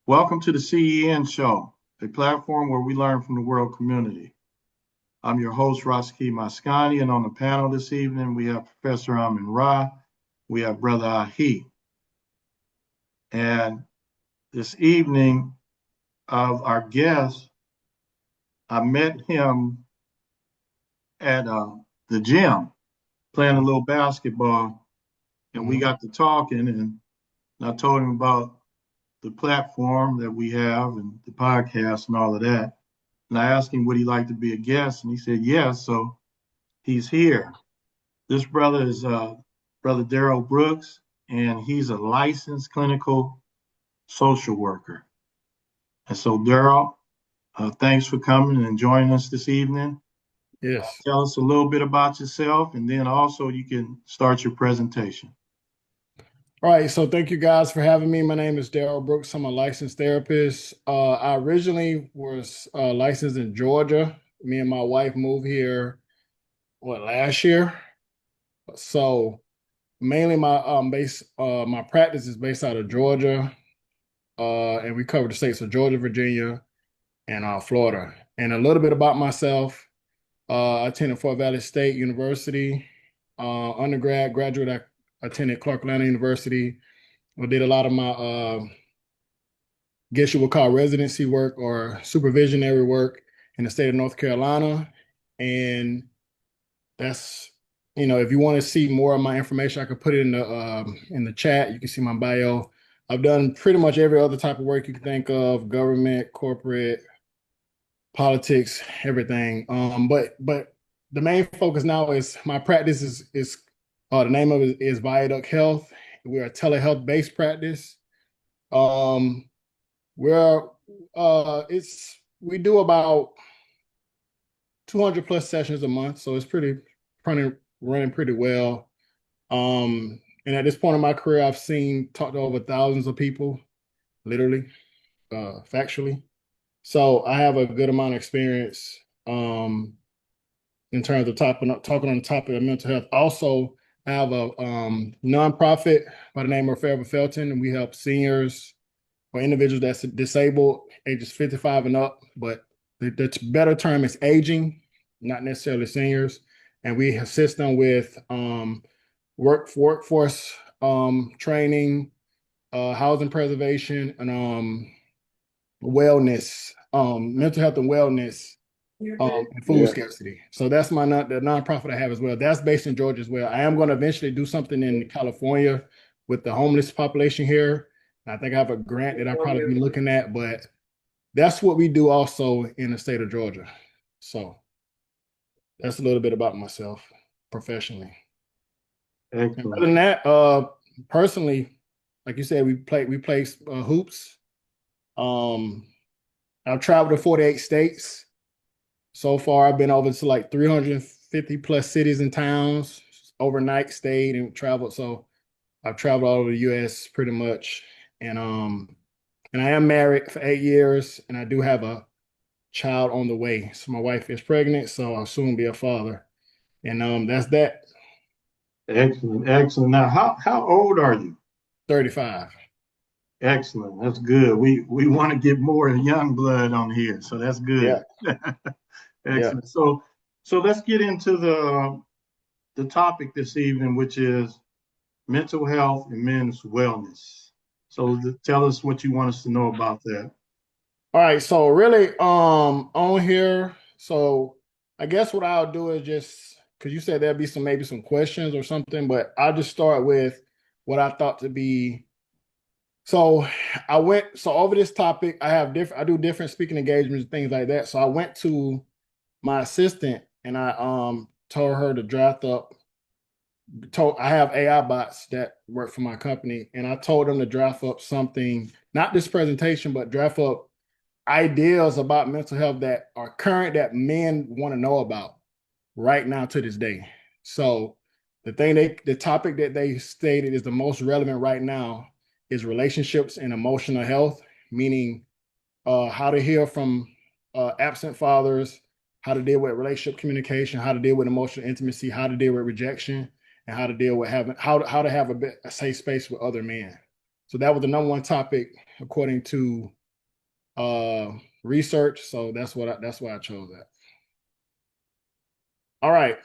Welcome to the CEN show, a platform where we learn from the world community. I'm your host, Rashaki Maskani, and on the panel this evening, we have Professor Amin Rahh, we have Brother Rahh. And this evening of our guest, I met him at the gym playing a little basketball, and we got to talking, and I told him about the platform that we have and the podcast and all of that. And I asked him would he like to be a guest, and he said yes. So he's here. This brother is Brother Darryl Brooks, and he's a licensed clinical social worker. And so, Darryl, thanks for coming and joining us this evening. Yes. Tell us a little bit about yourself, and then also you can start your presentation. All right. So thank you guys for having me. My name is Darryl Brooks. I'm a licensed therapist. I originally was licensed in Georgia. Me and my wife moved here, last year? So mainly my practice is based out of Georgia. And we cover the states of Georgia, Virginia, and Florida. And a little bit about myself. I attended Fort Valley State University. Undergrad, graduate, I attended Clark Atlanta University. I did a lot of my, guess you would call residency work or supervisionary work in the state of North Carolina. And that's, if you want to see more of my information, I could put it in the chat. You can see my bio. I've done pretty much every other type of work you can think of: government, corporate, politics, everything. But the main focus now is my practice is the name of it is Viaduct Health. We're a telehealth-based practice. We're we do about 200 plus sessions a month, so it's running pretty well. And at this point in my career, I've talked to over thousands of people, literally, factually. So I have a good amount of experience in terms of talking on the topic of mental health. Also, I have a nonprofit by the name of Forever Felton, and we help seniors or individuals that's disabled, ages 55 and up, but the better term is aging, not necessarily seniors. And we assist them with workforce training, housing preservation, and wellness, mental health and wellness, and food scarcity. So that's the nonprofit I have as well. That's based in Georgia as well. I am going to eventually do something in California with the homeless population here. I think I have a grant that I'll probably be looking at, but that's what we do also in the state of Georgia. So that's a little bit about myself professionally. And other than that, personally, like you said, we play hoops. I've traveled to 48 states. So far, I've been over to like 350 plus cities and towns, overnight stayed and traveled. So I've traveled all over the US pretty much. And I am married for 8 years, and I do have a child on the way. So my wife is pregnant, so I'll soon be a father. And that's that. Excellent, excellent. Now, how old are you? 35. Excellent. That's good. We want to get more young blood on here, so that's Yeah. good. Yeah. Excellent. So let's get into the topic this evening, which is mental health and men's wellness. So tell us what you want us to know about that. All right. So really, on here, so I guess what I'll do is just because you said there'd be maybe some questions or something, but I'll just start with what I thought to be. So over this topic, I do different speaking engagements and things like that. So I went to my assistant and I told her to draft up. I have AI bots that work for my company, and I told them to draft up something, not this presentation, but draft up ideas about mental health that are current that men want to know about right now to this day. So the topic that they stated is the most relevant right now is relationships and emotional health, meaning how to heal from absent fathers, how to deal with relationship communication, how to deal with emotional intimacy, how to deal with rejection, and how to deal with how to have a safe space with other men. So that was the number one topic according to research. So that's why I chose that. All right.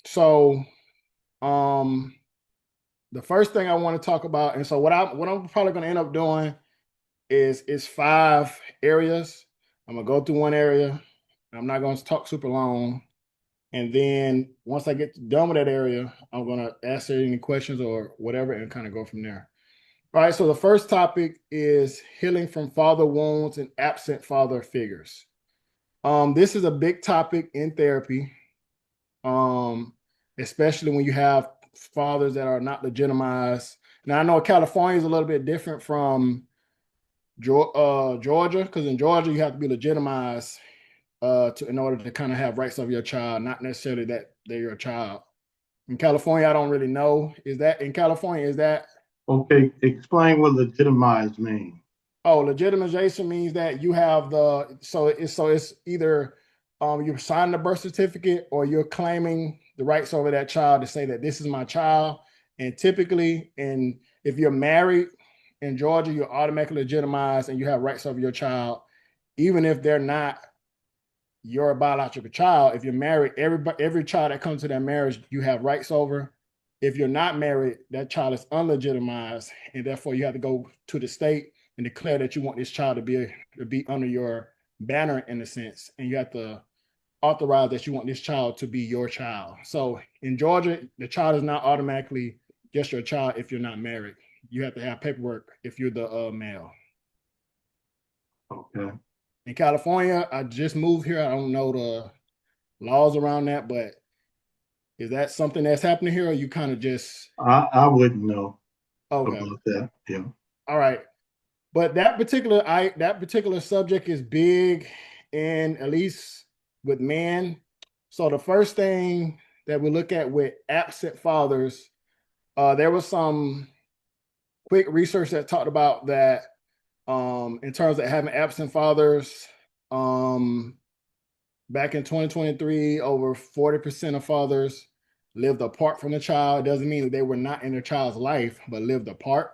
So the first thing I want to talk about, and so what I'm probably going to end up doing is 5 areas. I'm gonna go through one area. I'm not going to talk super long. And then once I get done with that area, I'm going to answer any questions or whatever and kind of go from there. All right. So the first topic is healing from father wounds and absent father figures. This is a big topic in therapy, um, especially when you have fathers that are not legitimized. Now, I know California is a little bit different from Georgia, because in Georgia, you have to be legitimized in order to kind of have rights of your child, not necessarily that they're your child. In California, I don't really know. Is that in California? Is that Okay, explain what legitimized means. Oh, legitimization means that you have it's either you're signing a birth certificate or you're claiming the rights over that child to say that this is my child. And typically, if you're married in Georgia, you're automatically legitimized and you have rights over your child, even if they're not your biological child. If you're married, every child that comes to that marriage, you have rights over. If you're not married, that child is unlegitimized, and therefore you have to go to the state and declare that you want this child to be under your banner in a sense, and you have to authorize that you want this child to be your child. So in Georgia, the child is not automatically just your child if you're not married. You have to have paperwork if you're the male. Okay. In California, I just moved here. I don't know the laws around that, but is that something that's happening here, or you kind of just I wouldn't know okay? about that. Yeah. All right, but that particular subject is big, in at least with men. So the first thing that we look at with absent fathers, there was some quick research that talked about that in terms of having absent fathers. Um, Back in 2023, over 40% of fathers lived apart from the child. It doesn't mean that they were not in their child's life, but lived apart.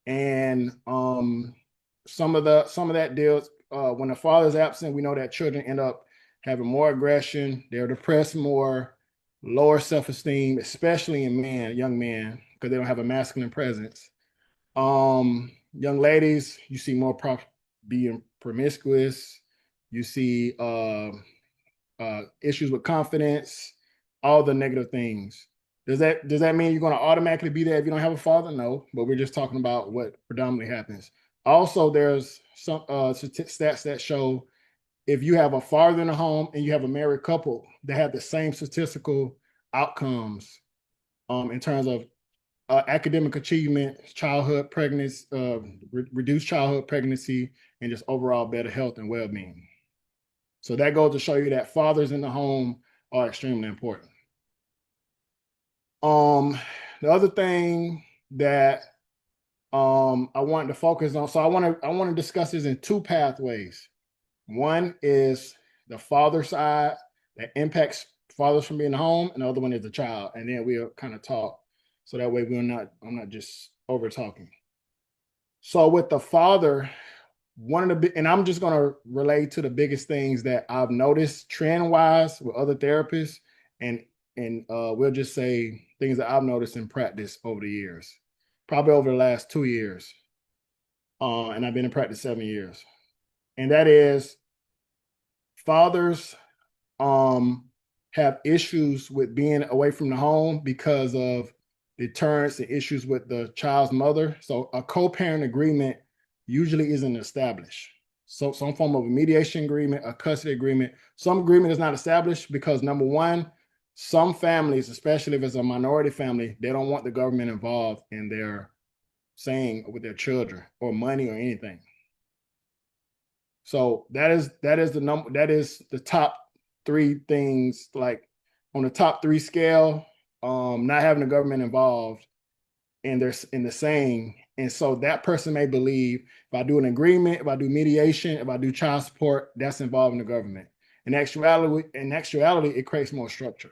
And some of that deals when the father is absent, we know that children end up having more aggression, they're depressed more, lower self-esteem, especially in men, young men, because they don't have a masculine presence. Young ladies, you see more being promiscuous. You see issues with confidence, all the negative things. Does that mean you're going to automatically be there if you don't have a father? No, but we're just talking about what predominantly happens. Also, there's some stats that show if you have a father in the home and you have a married couple, they have the same statistical outcomes in terms of academic achievement, childhood pregnancy, reduced childhood pregnancy, and just overall better health and well-being. So that goes to show you that fathers in the home are extremely important. The other thing that I wanted to focus on, so I want to discuss this in 2 pathways. One is the father side that impacts fathers from being home, and the other one is the child. And then we'll kind of talk so that way I'm not just over talking. So with the father, and I'm just going to relate to the biggest things that I've noticed trend wise with other therapists, and we'll just say things that I've noticed in practice over the years, probably over the last 2 years, and I've been in practice 7 years, and that is fathers um, have issues with being away from the home because of deterrence and issues with the child's mother. So a co-parent agreement usually isn't established. So some form of a mediation agreement, a custody agreement, some agreement is not established because number one, some families, especially if it's a minority family, they don't want the government involved in their saying with their children or money or anything. So that is the top 3 things, like on the top 3 scale, not having the government involved and they're in the saying. And so that person may believe if I do an agreement, if I do mediation, if I do child support, that's involving the government. In actuality, it creates more structure.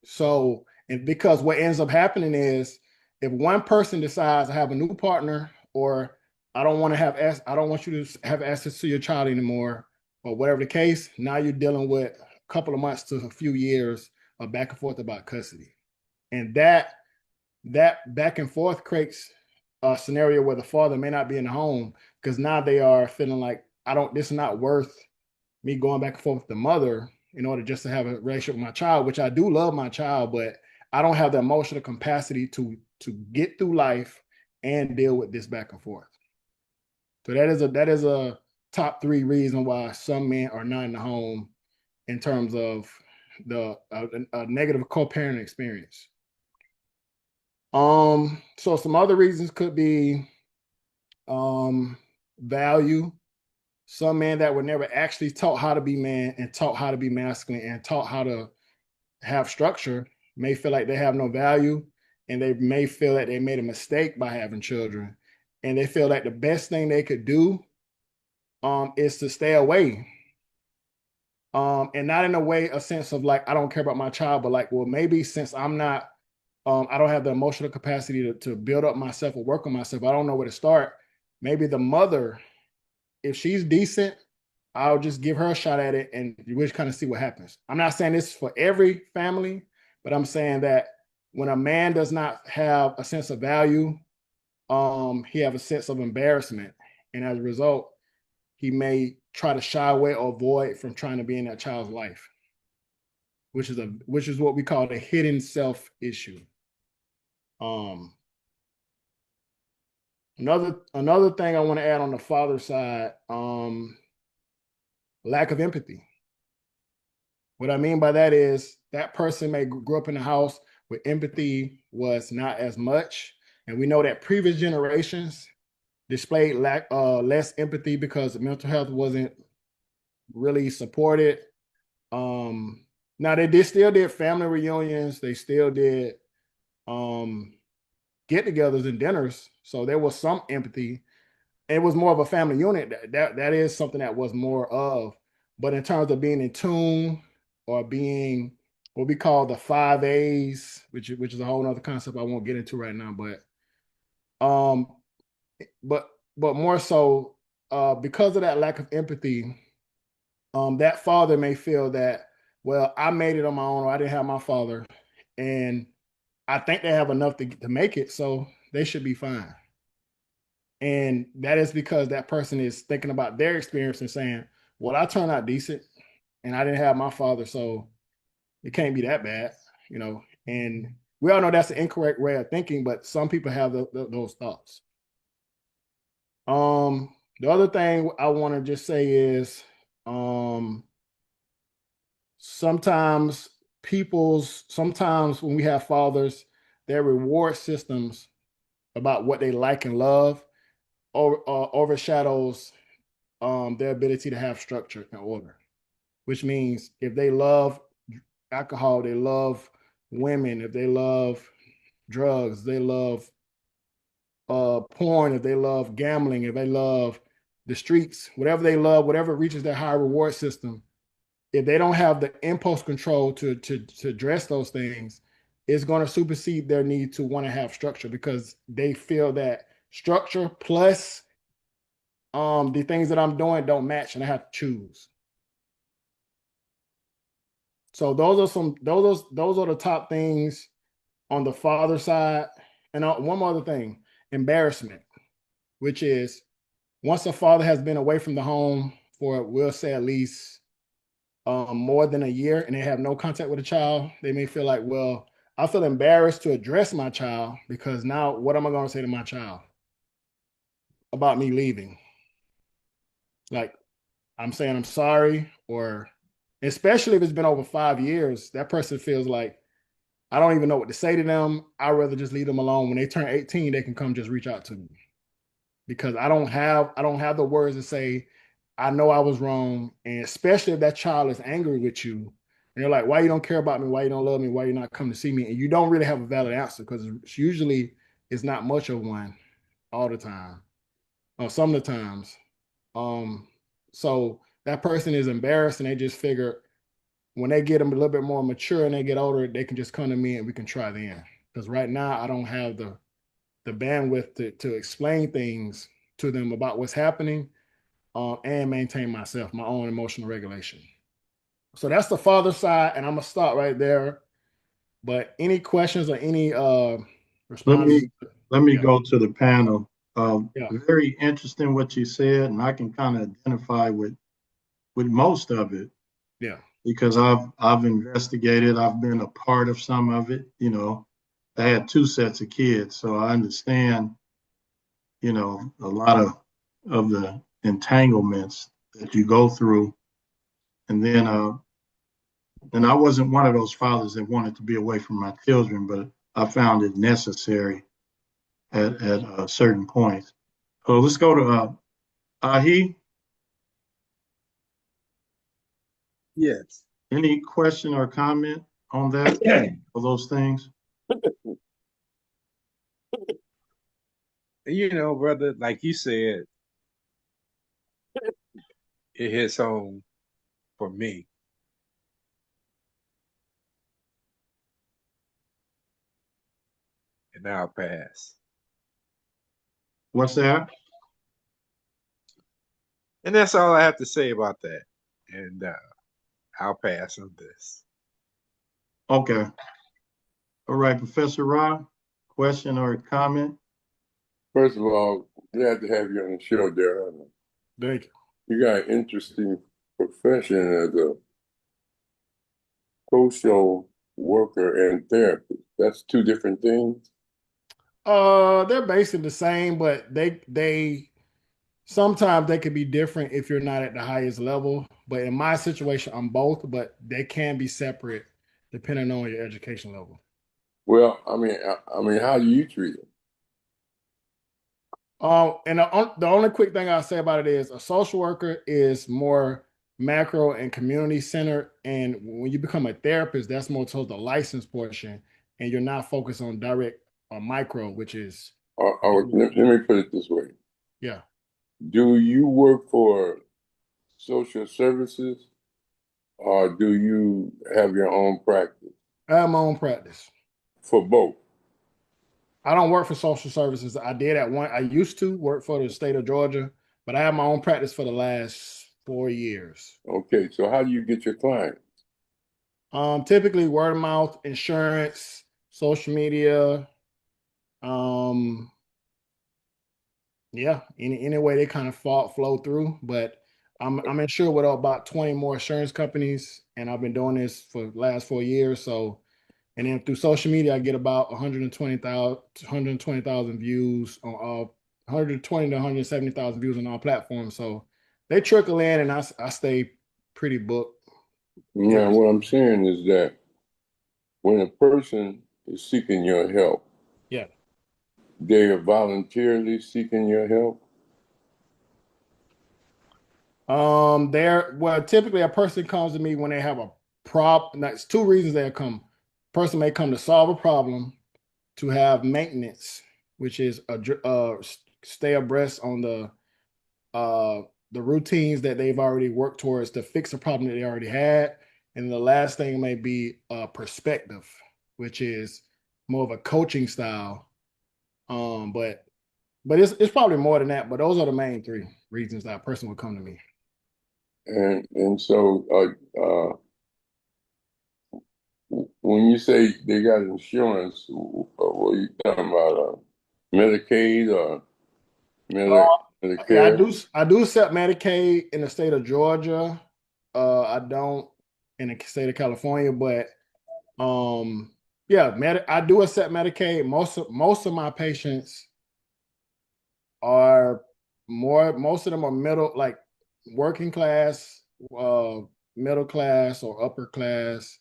So, and because what ends up happening is if one person decides to have a new partner or I don't want to have I don't want you to have access to your child anymore, or whatever the case. Now you're dealing with a couple of months to a few years of back and forth about custody, and that back and forth creates a scenario where the father may not be in the home because now they are feeling like I don't. This is not worth me going back and forth with the mother in order just to have a relationship with my child, which I do love my child, but I don't have the emotional capacity to get through life and deal with this back and forth. So that is a top three reason why some men are not in the home in terms of the a negative co-parenting experience. So some other reasons could be value. Some men that were never actually taught how to be man and taught how to be masculine and taught how to have structure may feel like they have no value, and they may feel that they made a mistake by having children, and they feel like the best thing they could do is to stay away. And not in a way, a sense of like, I don't care about my child, but like, well, maybe since I'm not, I don't have the emotional capacity to build up myself or work on myself, I don't know where to start. Maybe the mother, if she's decent, I'll just give her a shot at it and we'll just kind of see what happens. I'm not saying this is for every family, but I'm saying that when a man does not have a sense of value, he have a sense of embarrassment. And as a result, he may try to shy away or avoid from trying to be in that child's life, which is what we call the hidden self issue. Um, another thing I want to add on the father side, lack of empathy. What I mean by that is that person may grow up in a house where empathy was not as much, and we know that previous generations displayed less empathy because mental health wasn't really supported. Now still did family reunions, they still did um, get-togethers and dinners, so there was some empathy. It was more of a family unit. That is something that was more of. But in terms of being in tune or being what we call the 5 A's, which is a whole other concept I won't get into right now, um, but more so because of that lack of empathy, that father may feel that, well, I made it on my own, or I didn't have my father, and I think they have enough to make it, so they should be fine. And that is because that person is thinking about their experience and saying, well, I turned out decent and I didn't have my father, so it can't be that bad, you know. And we all know that's the incorrect way of thinking, but some people have those thoughts. The other thing I want to just say is um, sometimes sometimes when we have fathers, their reward systems about what they like and love overshadows their ability to have structure and order, which means if they love alcohol, they love women, if they love drugs, they love porn, if they love gambling, if they love the streets, whatever they love, whatever reaches their high reward system, if they don't have the impulse control to address those things, it's going to supersede their need to want to have structure because they feel that structure plus the things that I'm doing don't match and I have to choose. So those are the top things on the father side. And one more other thing, embarrassment, which is once a father has been away from the home for, we'll say, at least more than a year and they have no contact with a child, they may feel like, well, I feel embarrassed to address my child because now what am I going to say to my child about me leaving? Like, I'm saying I'm sorry, or especially if it's been over 5 years, that person feels like I don't even know what to say to them. I'd rather just leave them alone. When they turn 18, they can come just reach out to me because I don't have the words to say, I know I was wrong. And especially if that child is angry with you and they're like, why you don't care about me? Why you don't love me? Why you not come to see me? And you don't really have a valid answer because usually it's not much of one all the time or some of the times. Um, so that person is embarrassed and they just figure when they get them a little bit more mature and they get older, they can just come to me and we can try then. Because right now I don't have the bandwidth to explain things to them about what's happening, and maintain myself, my own emotional regulation. So that's the father side, and I'm gonna start right there. But any questions or any Let responses? me let me Yeah, go to the panel. yeah, Very interesting what you said, and I can kind of identify with most of it yeah. because I've investigated. I've been a part of some of it. I had two sets of kids, so I understand. A lot of the entanglements that you go through, and then and I wasn't one of those fathers that wanted to be away from my children, but I found it necessary at certain points. So let's go to Ahi. Yes. Any question or comment on that, or those things? Brother, like you said, it hits home for me. And I'll pass. What's that? And that's all I have to say about that. And I'll pass on this. Okay. All right, Professor Rahh, question or comment? First of all, glad to have you on the show, Darryl. Thank you. You got an interesting profession as a social worker and therapist. That's two different things. They're basically the same, but they sometimes they could be different if you're not at the highest level. But in my situation, I'm both, but they can be separate depending on your education level. Well, I mean, how do you treat it? And the only quick thing I'll say about it is a social worker is more macro and community centered. And when you become a therapist, that's more towards the license portion, and you're not focused on direct or micro, which is, Let me put it this way. yeah. Do you work for social services or do you have your own practice? I have my own practice. For both. I don't work for social services. I did at one. I used to work for the state of Georgia, but I have my own practice for the last 4 years. Okay, so how do you get your clients? Typically word of mouth, insurance, social media. Um, yeah, any way they kind of flow through. But I'm insured with about 20 more insurance companies, and I've been doing this for the last 4 years. So, and then through social media, I get about 120,000 views on all 120 to 170,000 views on all platforms. So they trickle in, and I stay pretty booked. Now, what I'm saying is that when a person is seeking your help, Yeah. they are voluntarily seeking your help. Typically a person comes to me when they have a problem. That's two reasons they'll come. Person may come to solve a problem, to have maintenance, which is stay abreast on the routines that they've already worked towards to fix a problem that they already had. And the last thing may be perspective, which is more of a coaching style. But it's probably more than that. But those are the main three reasons that a person would come to me. And so when you say they got insurance, what are you talking about? Medicaid or Yeah, I Medicare? do. I do accept Medicaid in the state of Georgia. I don't in the state of California, but yeah, I do accept Medicaid. Most of my patients are most of them are middle, like working class, uh, middle class or upper class,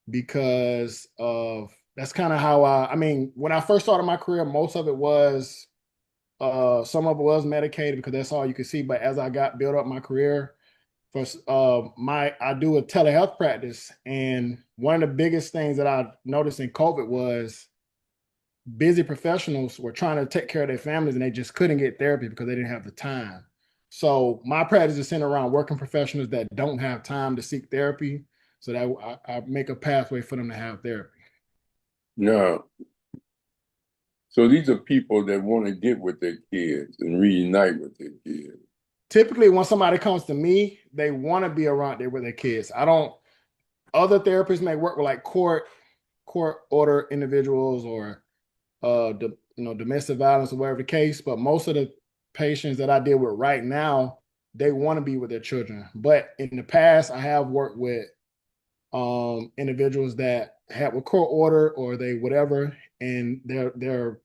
because of that's kind of how I mean, when I first started my career, most of it was some of it was medicated because that's all you could see. But as I got built up my career, for I do a telehealth practice, and one of the biggest things that I noticed in COVID was busy professionals were trying to take care of their families and they just couldn't get therapy because they didn't have the time. So my practice is centered around working professionals that don't have time to seek therapy, so that I make a pathway for them to have therapy. No. So these are people that want to get with their kids and reunite with their kids. Typically, when somebody comes to me, they want to be around there with their kids. I don't. Other therapists may work with like court order individuals or domestic violence or whatever the case. But most of the patients that I deal with right now, they want to be with their children. But in the past, I have worked with individuals that have a court order or they whatever, and their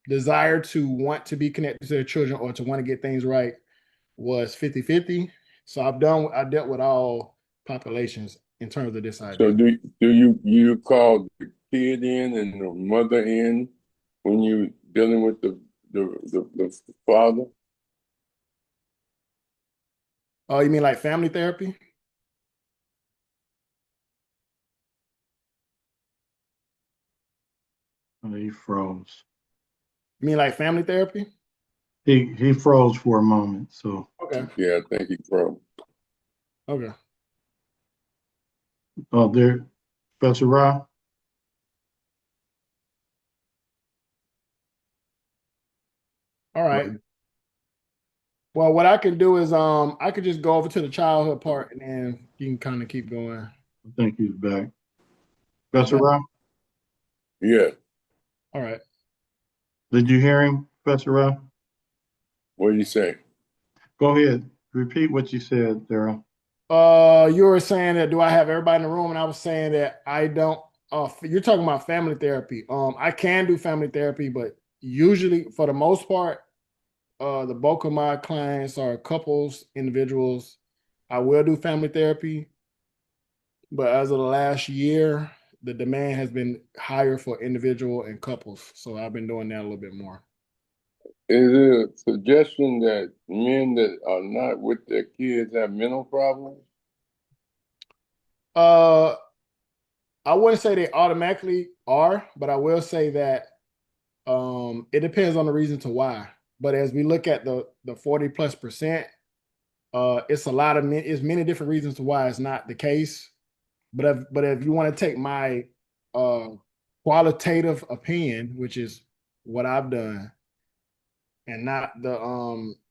desire to want to be connected to their children or to want to get things right was 50-50. So I dealt with all populations in terms of this So idea. do you call the kid in and the mother in when you dealing with the father? Oh, you mean like family therapy? He froze. You mean like family therapy? He froze for a moment. So, Okay. Yeah, I think he's from. Okay. oh, there, Professor Rahh. All right. Well, what I can do is I could just go over to the childhood part and then you can kind of keep going. I think he's back. He's Professor back? Rahh, Yeah. All right. did you hear him, Professor Rahh? What do you say? Go ahead. Repeat what you said, Darryl. You were saying that do I have everybody in the room? And I was saying that I don't. You're talking about family therapy. I can do family therapy, but usually, for the most part, the bulk of my clients are couples, individuals. I will do family therapy, but as of the last year, the demand has been higher for individual and couples. So I've been doing that a little bit more. Is it a suggestion that men that are not with their kids have mental problems? Uh, I wouldn't say they automatically are, but I will say that it depends on the reason to why. But as we look at the 40+%, it's a lot of it's many different reasons to why it's not the case. But if you want to take my uh qualitative opinion, which is what I've done, and not the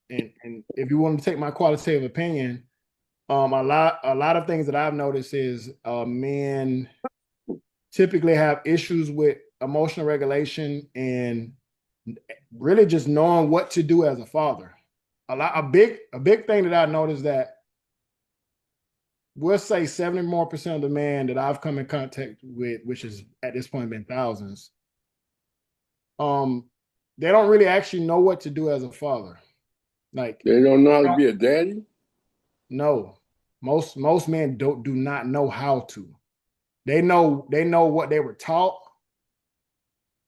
and if you want to take my qualitative opinion, a lot of things that I've noticed is men typically have issues with emotional regulation and really just knowing what to do as a father. A big thing that I noticed that we'll say 70 more percent of the men that I've come in contact with, which is at this point been thousands, um, they don't really actually know what to do as a father. Like, They don't know how to be a daddy? no, most men do not know how to. They know what they were taught,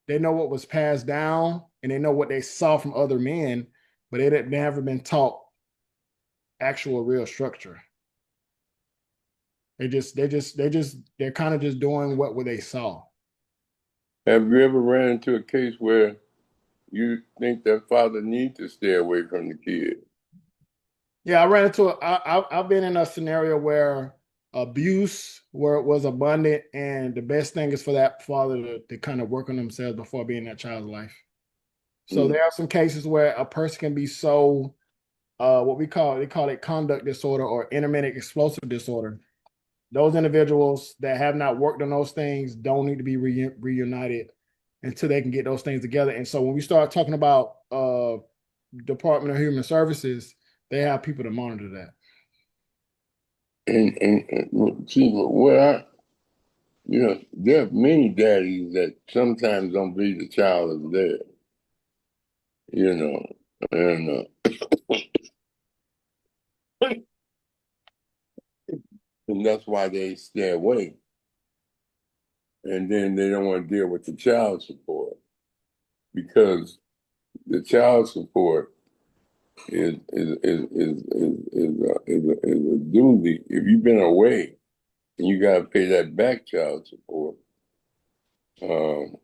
they know what was passed down, and they know what they saw from other men, but they never been taught actual real structure. They're kind of just doing what they saw. Have you ever ran into a case where you think that father needs to stay away from the kid? Yeah, I ran into I've been in a scenario where abuse where it was abundant, and the best thing is for that father to kind of work on themselves before being in that child's life. So Mm. there are some cases where a person can be so what they call it conduct disorder or intermittent explosive disorder. Those individuals that have not worked on those things don't need to be reunited until they can get those things together. And so when we start talking about Department of Human Services, they have people to monitor that. And see, there are many daddies that sometimes don't believe the child is there, you know, and and that's why they stay away. And then they don't want to deal with the child support because the child support is a doozy. If you've been away and you got to pay that back child support, um,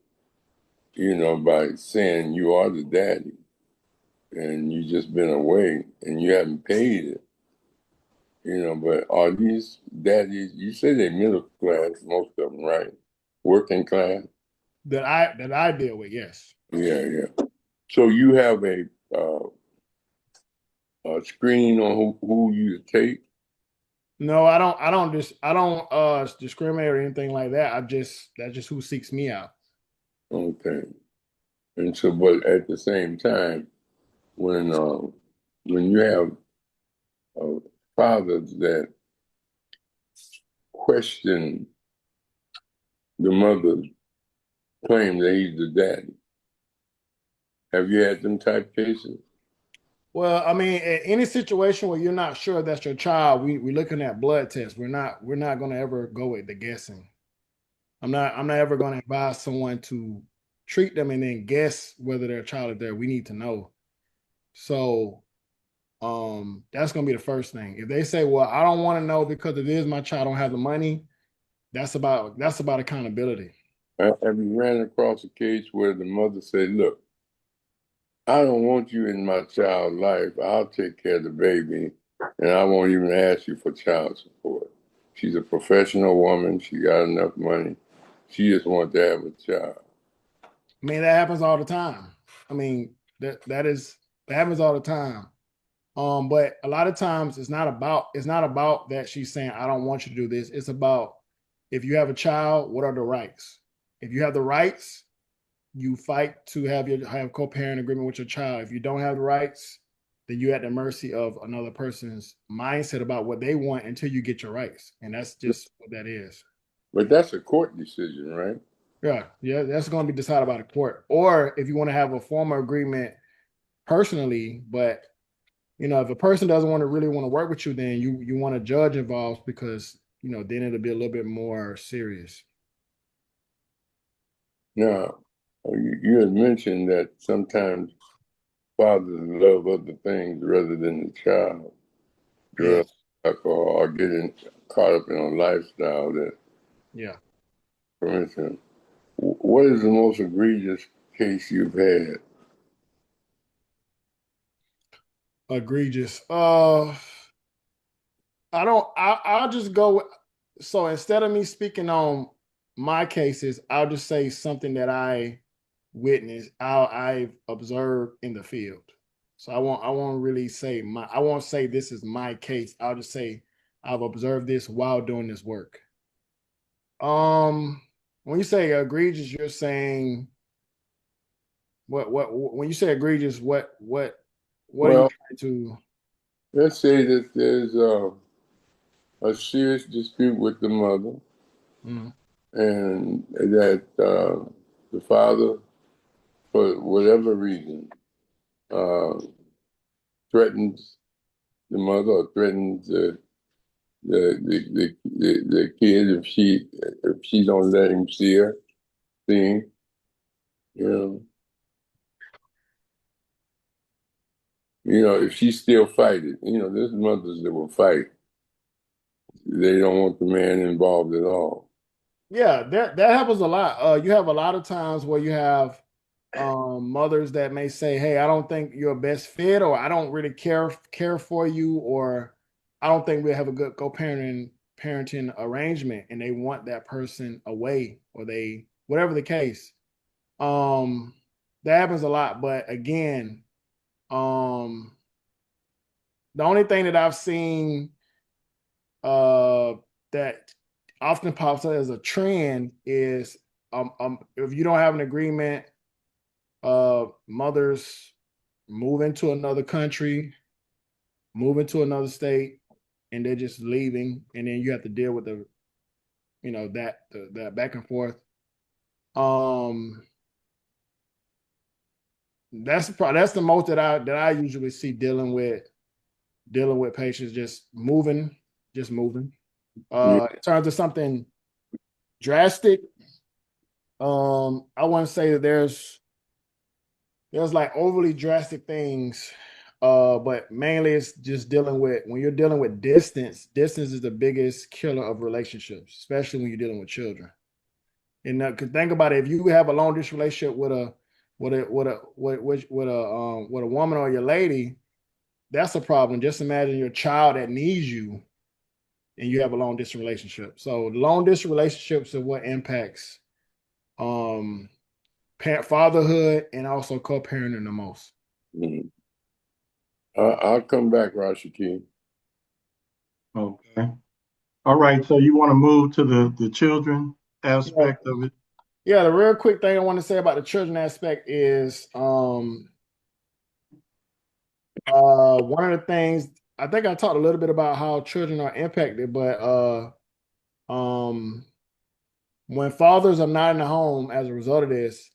by saying you are the daddy and you just been away and you haven't paid it, but are these daddies, you say they're middle class, most of them, right? Working class? that I deal with. Yes. Yeah. So you have a screen on who you take? No, I don't discriminate or anything like that. That's just who seeks me out. Okay. And so, but at the same time, when you have fathers that question the mother's claim that he's the daddy, have you had them type cases? Well, I mean, in any situation where you're not sure that's your child, we're looking at blood tests. We're not gonna ever go with the guessing. I'm not ever gonna advise someone to treat them and then guess whether their child is there. We need to know. So that's gonna be the first thing. If they say, well, I don't want to know because it is my child, I don't have the money, that's about accountability. Have you ran across a case where the mother said, "Look, I don't want you in my child's life. I'll take care of the baby, and I won't even ask you for child support." She's a professional woman. She got enough money. She just wants to have a child. I mean, that happens all the time. I mean, that happens all the time. But a lot of times it's not about that she's saying, I don't want you to do this. It's about if you have a child, what are the rights? If you have the rights, you fight to have co-parent agreement with your child. If you don't have the rights, then you're at the mercy of another person's mindset about what they want until you get your rights. And that's just what that is. But that's a court decision, right? Yeah, that's going to be decided by the court. Or if you want to have a formal agreement personally, but if a person doesn't really want to work with you, then you want a judge involved because then it'll be a little bit more serious. Now, you had mentioned that sometimes fathers love other things rather than the child, drugs, alcohol, or getting caught up in a lifestyle that, Yeah. for instance, what is the most egregious case you've had? Egregious. I'll just go with, so instead of me speaking on my cases, I'll just say something that I witnessed, I've observed in the field. So I won't really say I won't say this is my case. I'll just say I've observed this while doing this work. When you say egregious, you're saying what when you say egregious, what are you Well, trying to? let's say that there's a serious dispute with the mother, Mhm. and that the father, for whatever reason, uh, threatens the mother or threatens the kid if she don't let him see him, you know. If she still fighting, there's mothers that will fight. They don't want the man involved at all. Yeah, that happens a lot. You have a lot of times where you have mothers that may say, "Hey, I don't think you're a best fit," or "I don't really care for you," or "I don't think we have a good co-parenting arrangement," and they want that person away, or they whatever the case. Um, that happens a lot. But again, um, the only thing that I've seen that often pops up as a trend is if you don't have an agreement, mothers move into another country, move into another state, and they're just leaving, and then you have to deal with that back and forth. Um, that's the most that I usually see dealing with patients just moving. Yeah. In terms of something drastic, I want to say that there's like overly drastic things, but mainly it's just dealing with when you're dealing with distance. Distance is the biggest killer of relationships, especially when you're dealing with children. And cause think about it, if you have a long distance relationship with a woman or your lady, that's a problem. Just imagine your child that needs you, and you have a long distance relationship. So long distance relationships are what impacts um, fatherhood, and also co-parenting the most. Mhm. I'll come back, Rashaki. Okay. All right. So you want to move to the children aspect of it? Yeah, the real quick thing I want to say about the children aspect is one of the things I think I talked a little bit about how children are impacted, but um when fathers are not in the home as a result of this,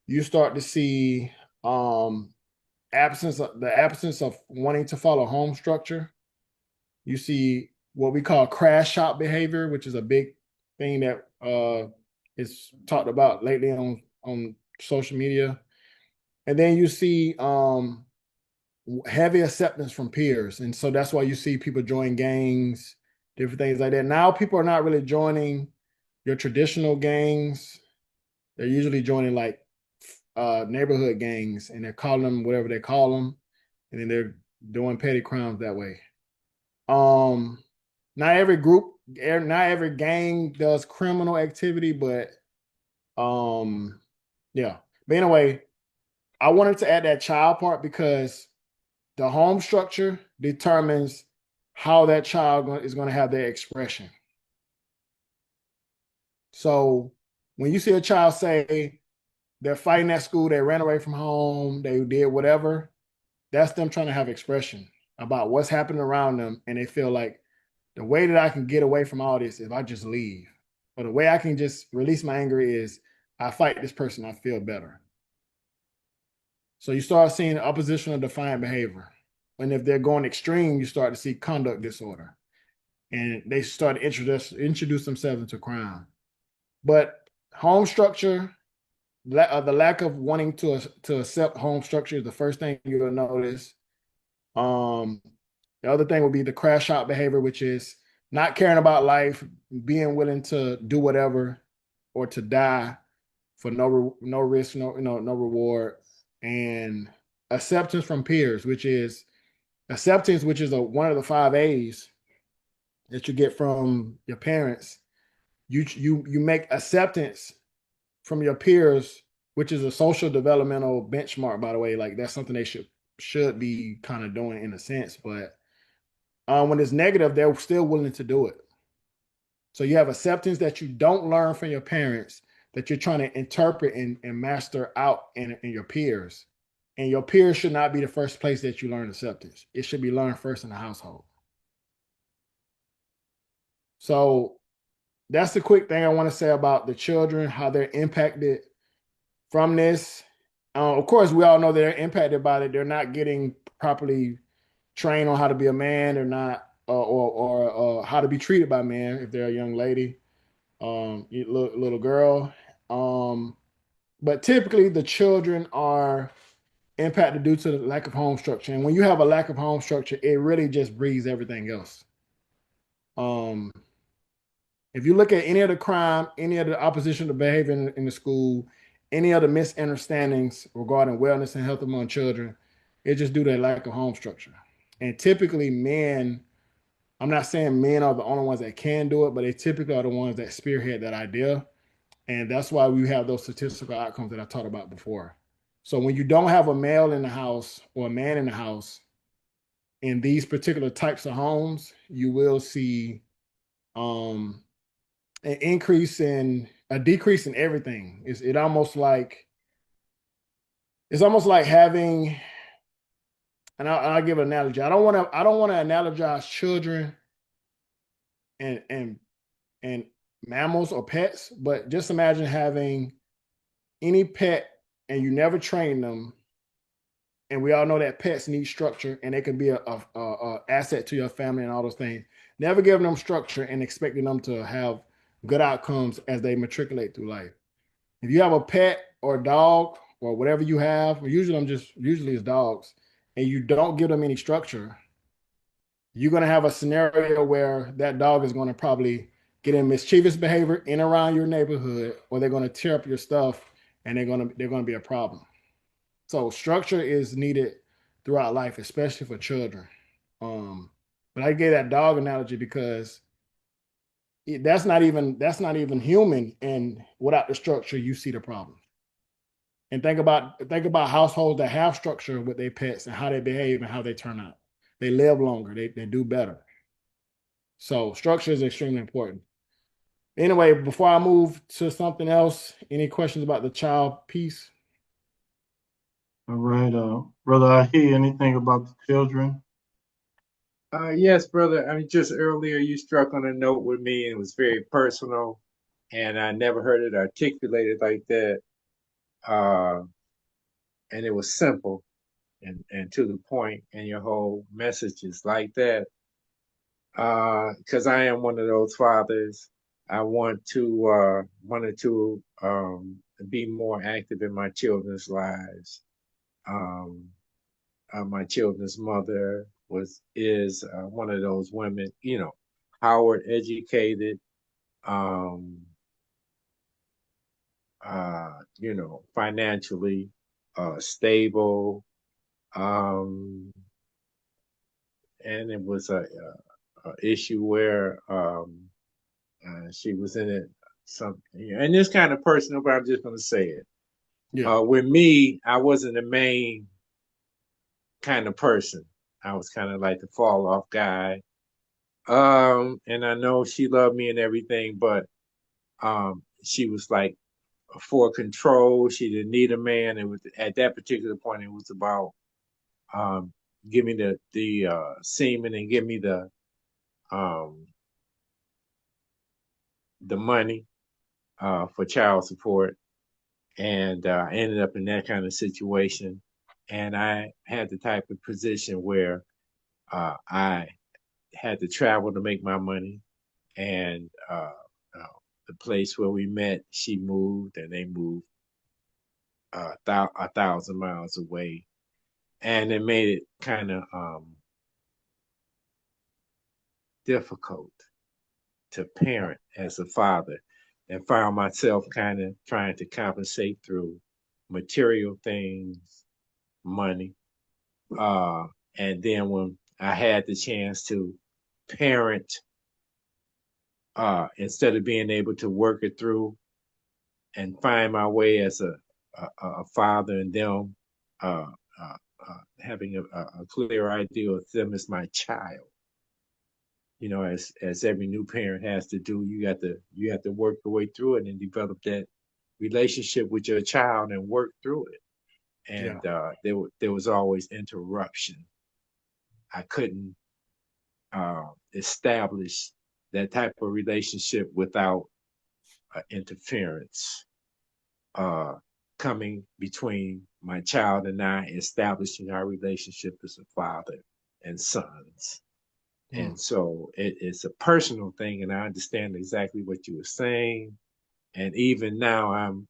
you start to see um the absence of wanting to follow home structure. You see what we call crash shop behavior, which is a big thing that is talked about lately on social media. And then you see heavy acceptance from peers. And so that's why you see people join gangs, different things like that. Now people are not really joining your traditional gangs. They're usually joining like neighborhood gangs, and they're calling them whatever they call them, and then they're doing petty crimes that way. Um, not every group, not every gang does criminal activity, but yeah. But anyway, I wanted to add that child part because the home structure determines how that child is going to have their expression. So when you see a child say they're fighting at school, they ran away from home, they did whatever, that's them trying to have expression about what's happening around them. And they feel like the way that I can get away from all this is I just leave. Or the way I can just release my anger is I fight this person, I feel better. So you start seeing oppositional defiant behavior. And if they're going extreme, you start to see conduct disorder. And they start to introduce themselves into crime. But home structure, the lack of wanting to accept home structure is the first thing you'll notice. Um, the other thing would be the crash out behavior, which is not caring about life, being willing to do whatever or to die for no risk, no reward, and acceptance from peers, which is one of the 5 A's that you get from your parents. You make acceptance from your peers, which is a social developmental benchmark, by the way. Like that's something they should be kind of doing in a sense, but when it's negative, they're still willing to do it. So you have acceptance that you don't learn from your parents, that you're trying to interpret and master out in your peers. And your peers should not be the first place that you learn acceptance. It should be learned first in the household. So that's the quick thing I want to say about the children, how they're impacted from this. Of course, we all know they're impacted by it. They're not getting properly trained on how to be a man. They're not, or how to be treated by men if they're a young lady, little girl. But typically, the children are impacted due to the lack of home structure. And when you have a lack of home structure, it really just breeds everything else. Um, If you look at any of the crime, any of the opposition to behavior in the school, any of the misunderstandings regarding wellness and health among children, it's just due to a lack of home structure. And typically, men, I'm not saying men are the only ones that can do it, but they typically are the ones that spearhead that idea. And that's why we have those statistical outcomes that I talked about before. So when you don't have a male in the house or a man in the house in these particular types of homes, you will see um, a decrease in everything. It's almost like having, and I'll give an analogy. I don't want to analogize children and and mammals or pets, but just imagine having any pet and you never train them. And we all know that pets need structure and they can be a asset to your family and all those things. Never giving them structure and expecting them to have good outcomes as they matriculate through life. If you have a pet or a dog or whatever you have, usually it's dogs, and you don't give them any structure, you're gonna have a scenario where that dog is gonna probably get in mischievous behavior in around your neighborhood, or they're gonna tear up your stuff, and they're gonna be a problem. So structure is needed throughout life, especially for children. But I gave that dog analogy because that's not even human. And without the structure, you see the problem. And think about households that have structure with their pets and how they behave and how they turn out. They live longer. They do better. So structure is extremely important. Anyway, before I move to something else, any questions about the child piece? All right, Brother Ahi, anything about the children? Yes, brother. I mean, just earlier you struck on a note with me, and it was very personal, and I never heard it articulated like that. Uh, and it was simple and to the point, and your whole message is like that. Because I am one of those fathers. I wanted to be more active in my children's lives. Um, my children's mother is one of those women, Howard educated, um, financially stable, um, and it was a issue where she was in it something, and it's kind of personal, but I'm just going to say it. Yeah. With me, I wasn't the main kind of person. I was kind of like the fall off guy. And I know she loved me and everything, but she was like for control. She didn't need a man. It was at that particular point. It was about um, give me the semen and give me um, the money for child support, and I ended up in that kind of situation. And I had the type of position where I had to travel to make my money, and the place where we met, she moved, and they moved 1,000 miles away, and it made it kind of difficult to parent as a father, and found myself kind of trying to compensate through material things, money, uh, and then when I had the chance to parent, instead of being able to work it through and find my way as a father, and them uh, having a clear idea of them as my child. As every new parent has to do, you have to work your way through it and develop that relationship with your child and work through it. Yeah. And there was always interruption. I couldn't establish that type of relationship without interference uh, coming between my child and I, establishing our relationship as a father and sons. Mm. And so it's a personal thing, and I understand exactly what you were saying. And even now, I'm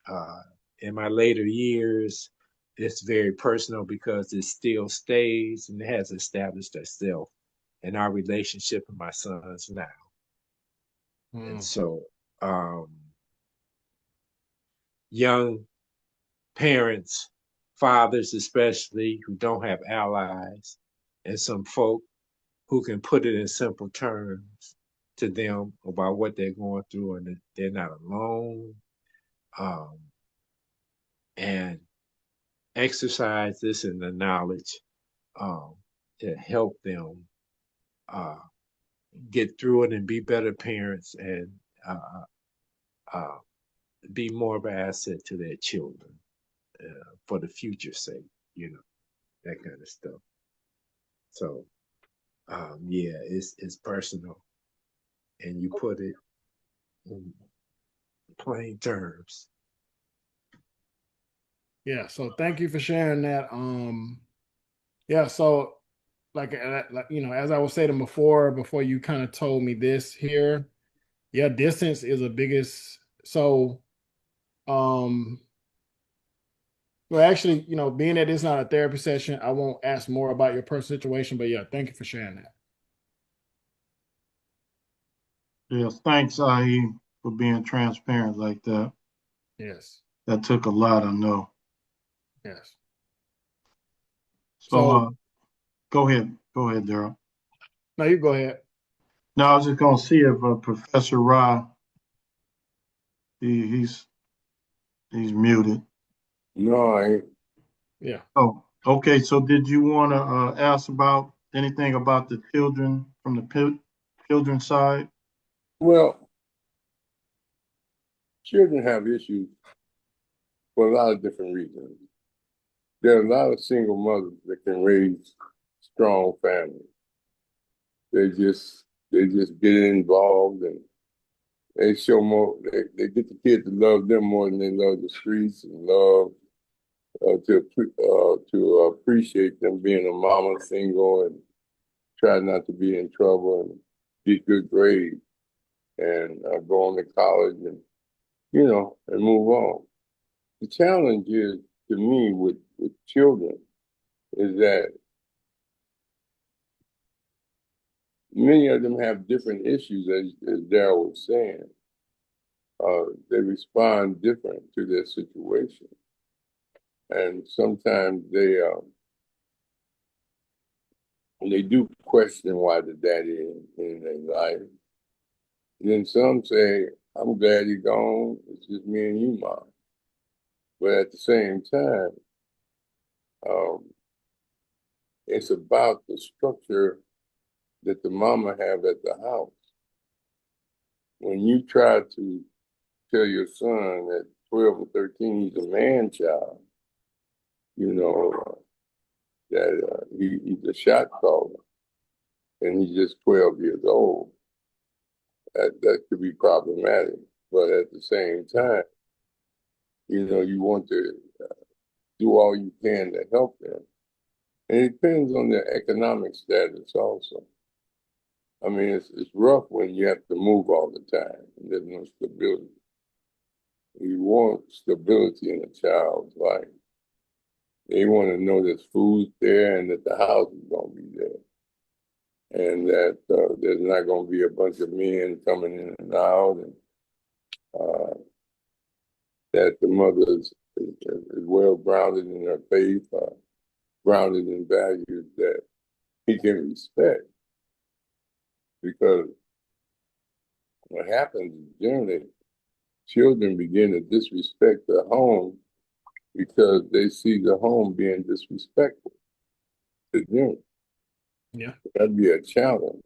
uh, in my later years, it's very personal because it still stays and has established itself in our relationship with my sons now. And Mm. so, young parents, fathers especially, who don't have allies, and some folk who can put it in simple terms to them about what they're going through, and that they're not alone, um, and exercise this in the knowledge um, to help them uh, get through it and be better parents, and uh, uh, be more of an asset to their children for the future's sake, that kind of stuff. So, yeah, it's personal, and you put it in plain terms. Yeah. So thank you for sharing that. Yeah. So as I was saying before you kind of told me this here, yeah, distance is a biggest. So, um, well, actually, being that it's not a therapy session, I won't ask more about your personal situation, but yeah, thank you for sharing that. Yes, thanks, Ahi, for being transparent like that. Yes. That took a lot, I know. Yes. So, So, go ahead, Darryl. no, you go ahead. No, I was just gonna see if Professor Rahh, he, he's he's muted. No, I ain't. Yeah. Oh, okay. So did you want to ask about anything about the children from the children side? Well, children have issues for a lot of different reasons. There are a lot of single mothers that can raise strong families. They just get involved and they show more. They get the kids to love them more than they love the streets and love to appreciate them being a mama single and try not to be in trouble and get good grades and go on to college and and move on. The challenge is to me with children is that many of them have different issues, as Darryl was saying. They respond different to their situation, and sometimes they do question why the daddy in their life. And then some say, "I'm glad he's gone. It's just me and you, mom." But at the same time, um, it's about the structure that the mama have at the house. When you try to tell your son at 12 or 13 he's a man child, you know, that he's a shot caller and he's just 12 years old, that could be problematic. But at the same time, you want to do all you can to help them. And it depends on their economic status also. I mean, it's rough when you have to move all the time and there's no stability. You want stability in a child's life. They want to know there's food there and that the house is going to be there. And that there's not going to be a bunch of men coming in and out. And uh, that the mother is well grounded in her faith, grounded in values that he can respect. Because what happens is generally children begin to disrespect their home because they see the home being disrespectful to them. Yeah. That'd be a challenge.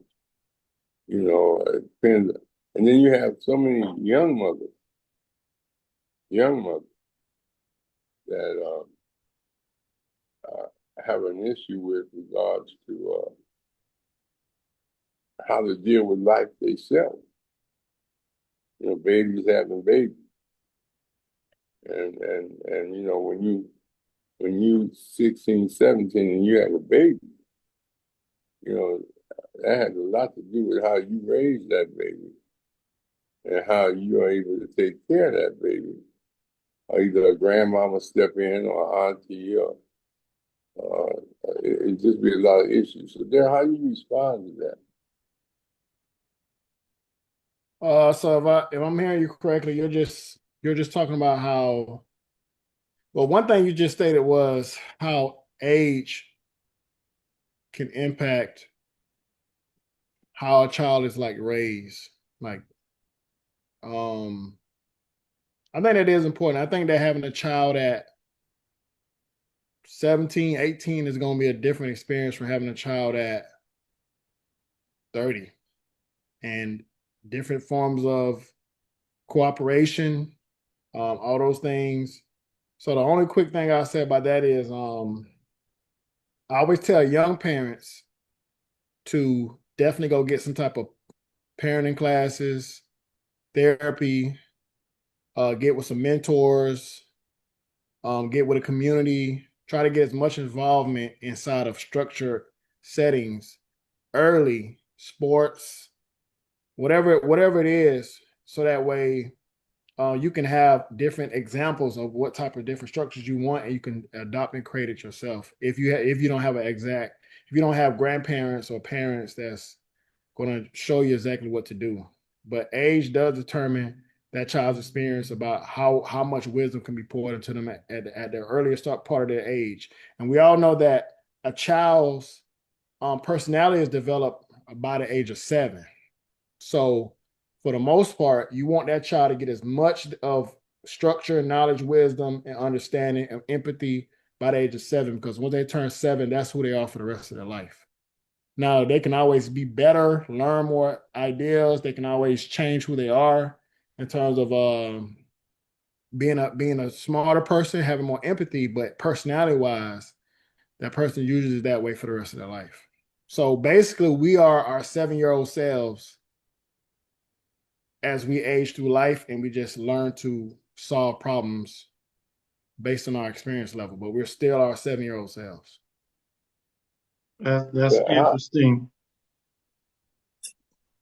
It depends. And then you have so many young mothers that have an issue with regards to how to deal with life themselves. Babies having babies. And when you 16, 17 and you have a baby, that has a lot to do with how you raise that baby and how you are able to take care of that baby. Or either a grandmama step in or auntie or it just be a lot of issues. So there, how do you respond to that? So if I'm hearing you correctly, you're just talking about how, well, one thing you just stated was how age can impact how a child is like raised. Like, I think that is important. I think that having a child at 17, 18 is going to be a different experience from having a child at 30, and different forms of cooperation, all those things. So the only quick thing I'll say about that is I always tell young parents to definitely go get some type of parenting classes, therapy, get with some mentors, get with a community, try to get as much involvement inside of structured settings early, sports, whatever it is, so that way you can have different examples of what type of different structures you want, and you can adopt and create it yourself. If you don't have if you don't have grandparents or parents that's going to show you exactly what to do. But age does determine that child's experience about how much wisdom can be poured into them at their earliest start part of their age. And we all know that a child's personality is developed by the age of 7. So for the most part, you want that child to get as much of structure, knowledge, wisdom, and understanding and empathy by the age of 7, because once they turn 7, that's who they are for the rest of their life. Now they can always be better, learn more ideas. They can always change who they are in terms of being a smarter person, having more empathy. But personality wise, that person usually is that way for the rest of their life. So basically, we are our 7-year-old selves as we age through life, and we just learn to solve problems based on our experience level. But we're still our 7-year-old selves. That's Yeah, interesting.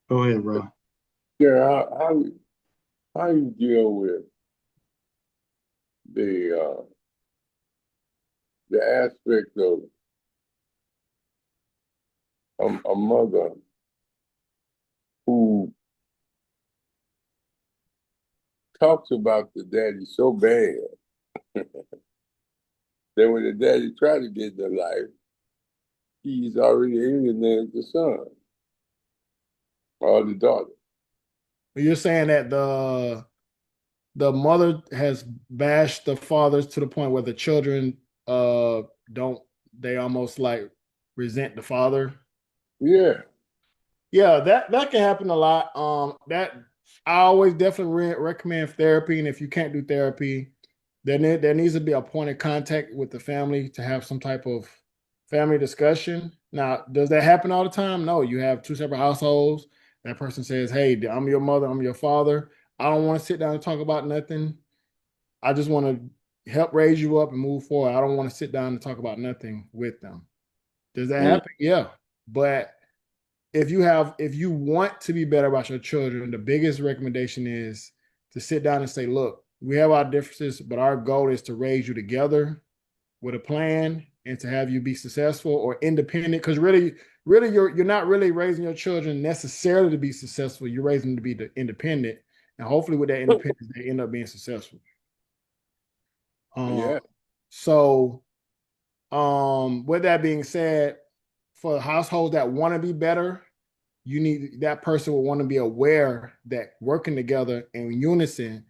Go ahead, Rahh. how you deal with the the aspect of a mother who talks about the daddy so bad that when the daddy try to get the life, he's already alienated the son or the daughter. But you're saying that the mother has bashed the fathers to the point where the children don't, they almost like resent the father. Yeah. Yeah, that can happen a lot. That I always definitely recommend therapy, and if you can't do therapy, then there needs to be a point of contact with the family to have some type of family discussion. Now, does that happen all the time? No, you have two separate households. That person says, "Hey, I'm your mother, I'm your father. I don't want to sit down and talk about nothing. I just want to help raise you up and move forward. I don't want to sit down and talk about nothing with them." Does that Mm. happen? Yeah, but if you want to be better about your children, the biggest recommendation is to sit down and say, look, we have our differences, but our goal is to raise you together with a plan and to have you be successful or independent. Because really you're not really raising your children necessarily to be successful. You're raising them to be independent. And hopefully with that independence, they end up being successful. Yeah. So with that being said, for households that want to be better, you need that person will want to be aware that working together in unison,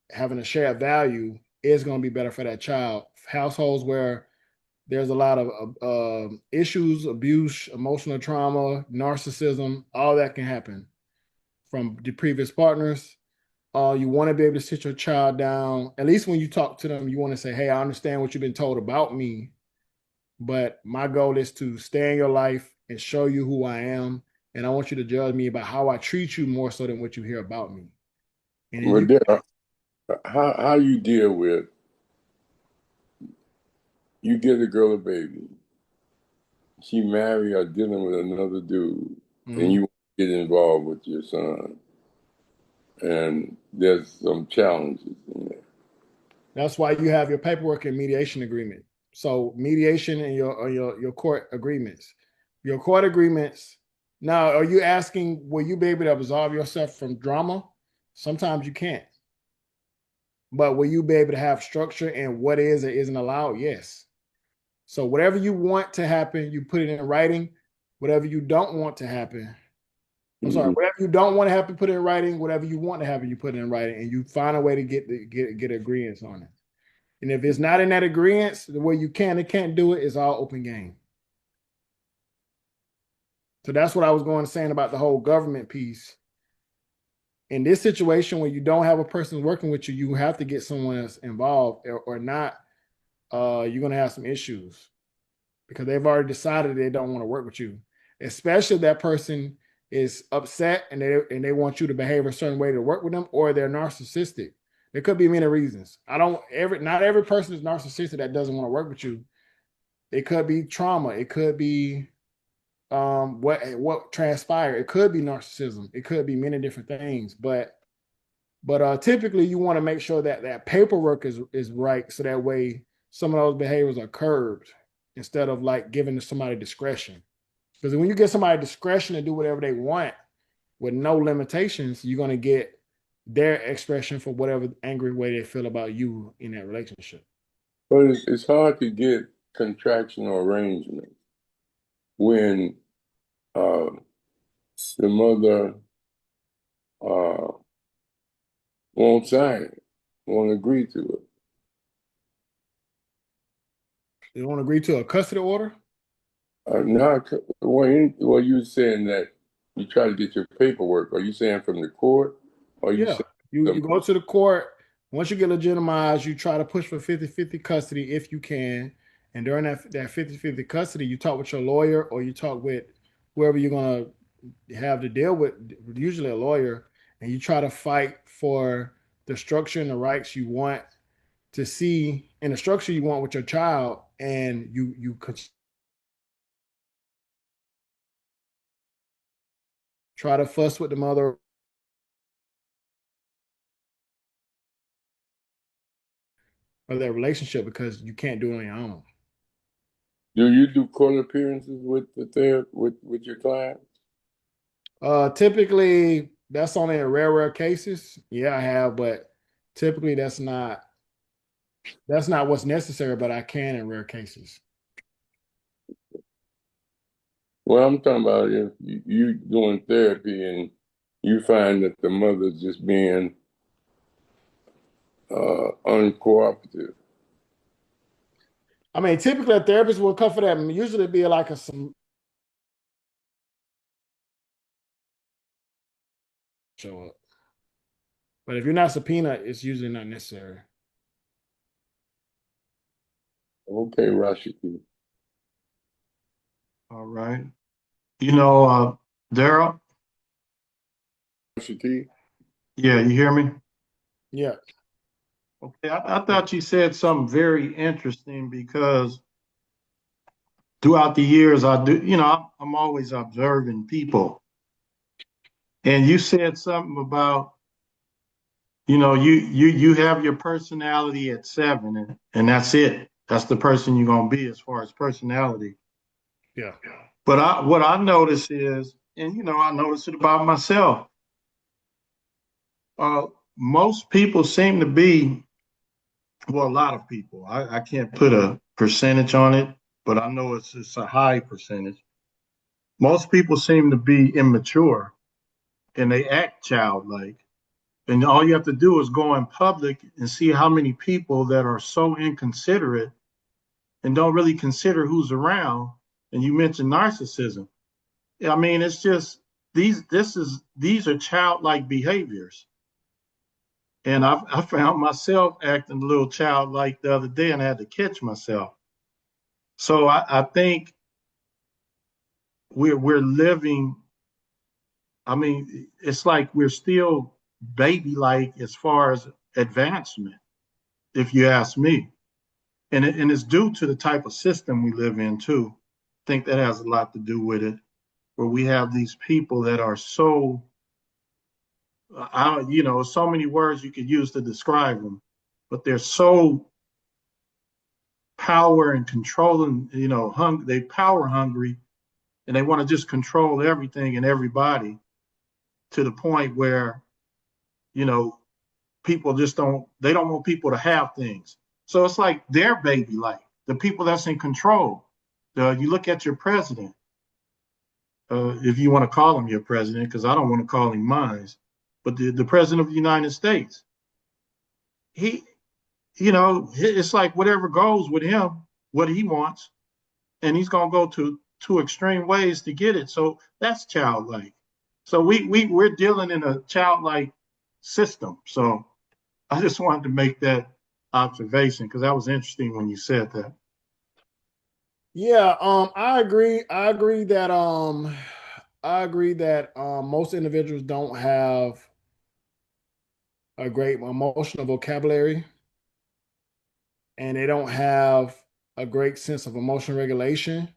having a shared value is going to be better for that child. Households where there's a lot of issues, abuse, emotional trauma, narcissism, all that can happen from the previous partners. You want to be able to sit your child down. At least when you talk to them, you want to say, hey, I understand what you've been told about me, but my goal is to stay in your life and show you who I am. And I want you to judge me about how I treat you more so than what you hear about me. And then Well, there, how you deal with you get a girl a baby, she married or dealing with another dude, and Mhm. you get involved with your son, and there's some challenges in there. That's why you have your paperwork and mediation agreement. So mediation and your court agreements. Your court agreements. Now, are you asking, will you be able to absolve yourself from drama? Sometimes you can't. But will you be able to have structure and what is or isn't allowed? Yes. So whatever you want to happen, you put it in writing. Whatever you don't want to happen, I'm sorry, Mhm. whatever you don't want to happen, put it in writing. Whatever you want to happen, you put it in writing, and you find a way to get agreements on it. And if it's not in that agreement, the way you can and can't do it is all open game. So that's what I was going to saying about the whole government piece. In this situation where you don't have a person working with you, you have to get someone else involved, or not, you're going to have some issues because they've already decided they don't want to work with you. Especially if that person is upset and they want you to behave a certain way to work with them, or they're narcissistic. There could be many reasons. Not every person is narcissistic that doesn't want to work with you. It could be trauma. It could be what transpired. It could be narcissism. It could be many different things. But typically you want to make sure that that paperwork is right, so that way some of those behaviors are curbed instead of like giving somebody discretion. Because when you give somebody discretion to do whatever they want with no limitations, you're going to get their expression for whatever angry way they feel about you in that relationship. But it's hard to get contractual arrangements when uh, the mother uh, won't sign it, won't agree to it. You don't agree to a custody order? Not well, you were saying that you try to get your paperwork. Are you saying from the court? Or are you Yeah. saying You go to the court. Once you get legitimized, you try to push for 50-50 custody if you can. And during that 50-50 custody, you talk with your lawyer or you talk with whoever you're going to have to deal with, usually a lawyer, and you try to fight for the structure and the rights you want to see and the structure you want with your child. And you try to fuss with the mother of that relationship because you can't do it on your own. do you do court appearances with with your client? Typically that's only in rare cases. Yeah, I have, but typically that's not what's necessary, but I can in rare cases. Well, I'm talking about if you doing therapy and you find that the mother's just being uncooperative. I mean, typically a therapist will come for that. Usually it'd be like some show up. But if you're not subpoenaed, it's usually not necessary. Okay, Rashaki. All right. You know, Darryl, Rashaki? yeah, you hear me? Yeah. Okay, I thought you said something very interesting because throughout the years, I do, I'm always observing people. And you said something about, you have your personality at 7, and that's it. That's the person you're gonna be as far as personality. Yeah. But what I notice is, and I notice it about myself. Uh, Most people seem to be, well, a lot of people. I can't put a percentage on it, but I know it's a high percentage. Most people seem to be immature and they act childlike. And all you have to do is go in public and see how many people that are so inconsiderate and don't really consider who's around. And you mentioned narcissism. I mean, it's just these are childlike behaviors. And I found myself acting a little childlike the other day and I had to catch myself. So I think we're living, I mean, it's like we're still baby like as far as advancement, if you ask me. And it's due to the type of system we live in too. I think that has a lot to do with it, where we have these people that are so, so many words you could use to describe them, but they're so power and controlling, they power hungry and they want to just control everything and everybody to the point where, you know, people just they don't want people to have things. So it's like their baby life, the people that's in control. You look at your president, if you want to call him your president, because I don't want to call him mine, but the president of the United States, he, it's like whatever goes with him, what he wants, and he's going to go to extreme ways to get it. So that's childlike. So we're dealing in a childlike system. So I just wanted to make that observation because that was interesting when you said that. Yeah, I agree that most individuals don't have a great emotional vocabulary and they don't have a great sense of emotional regulation.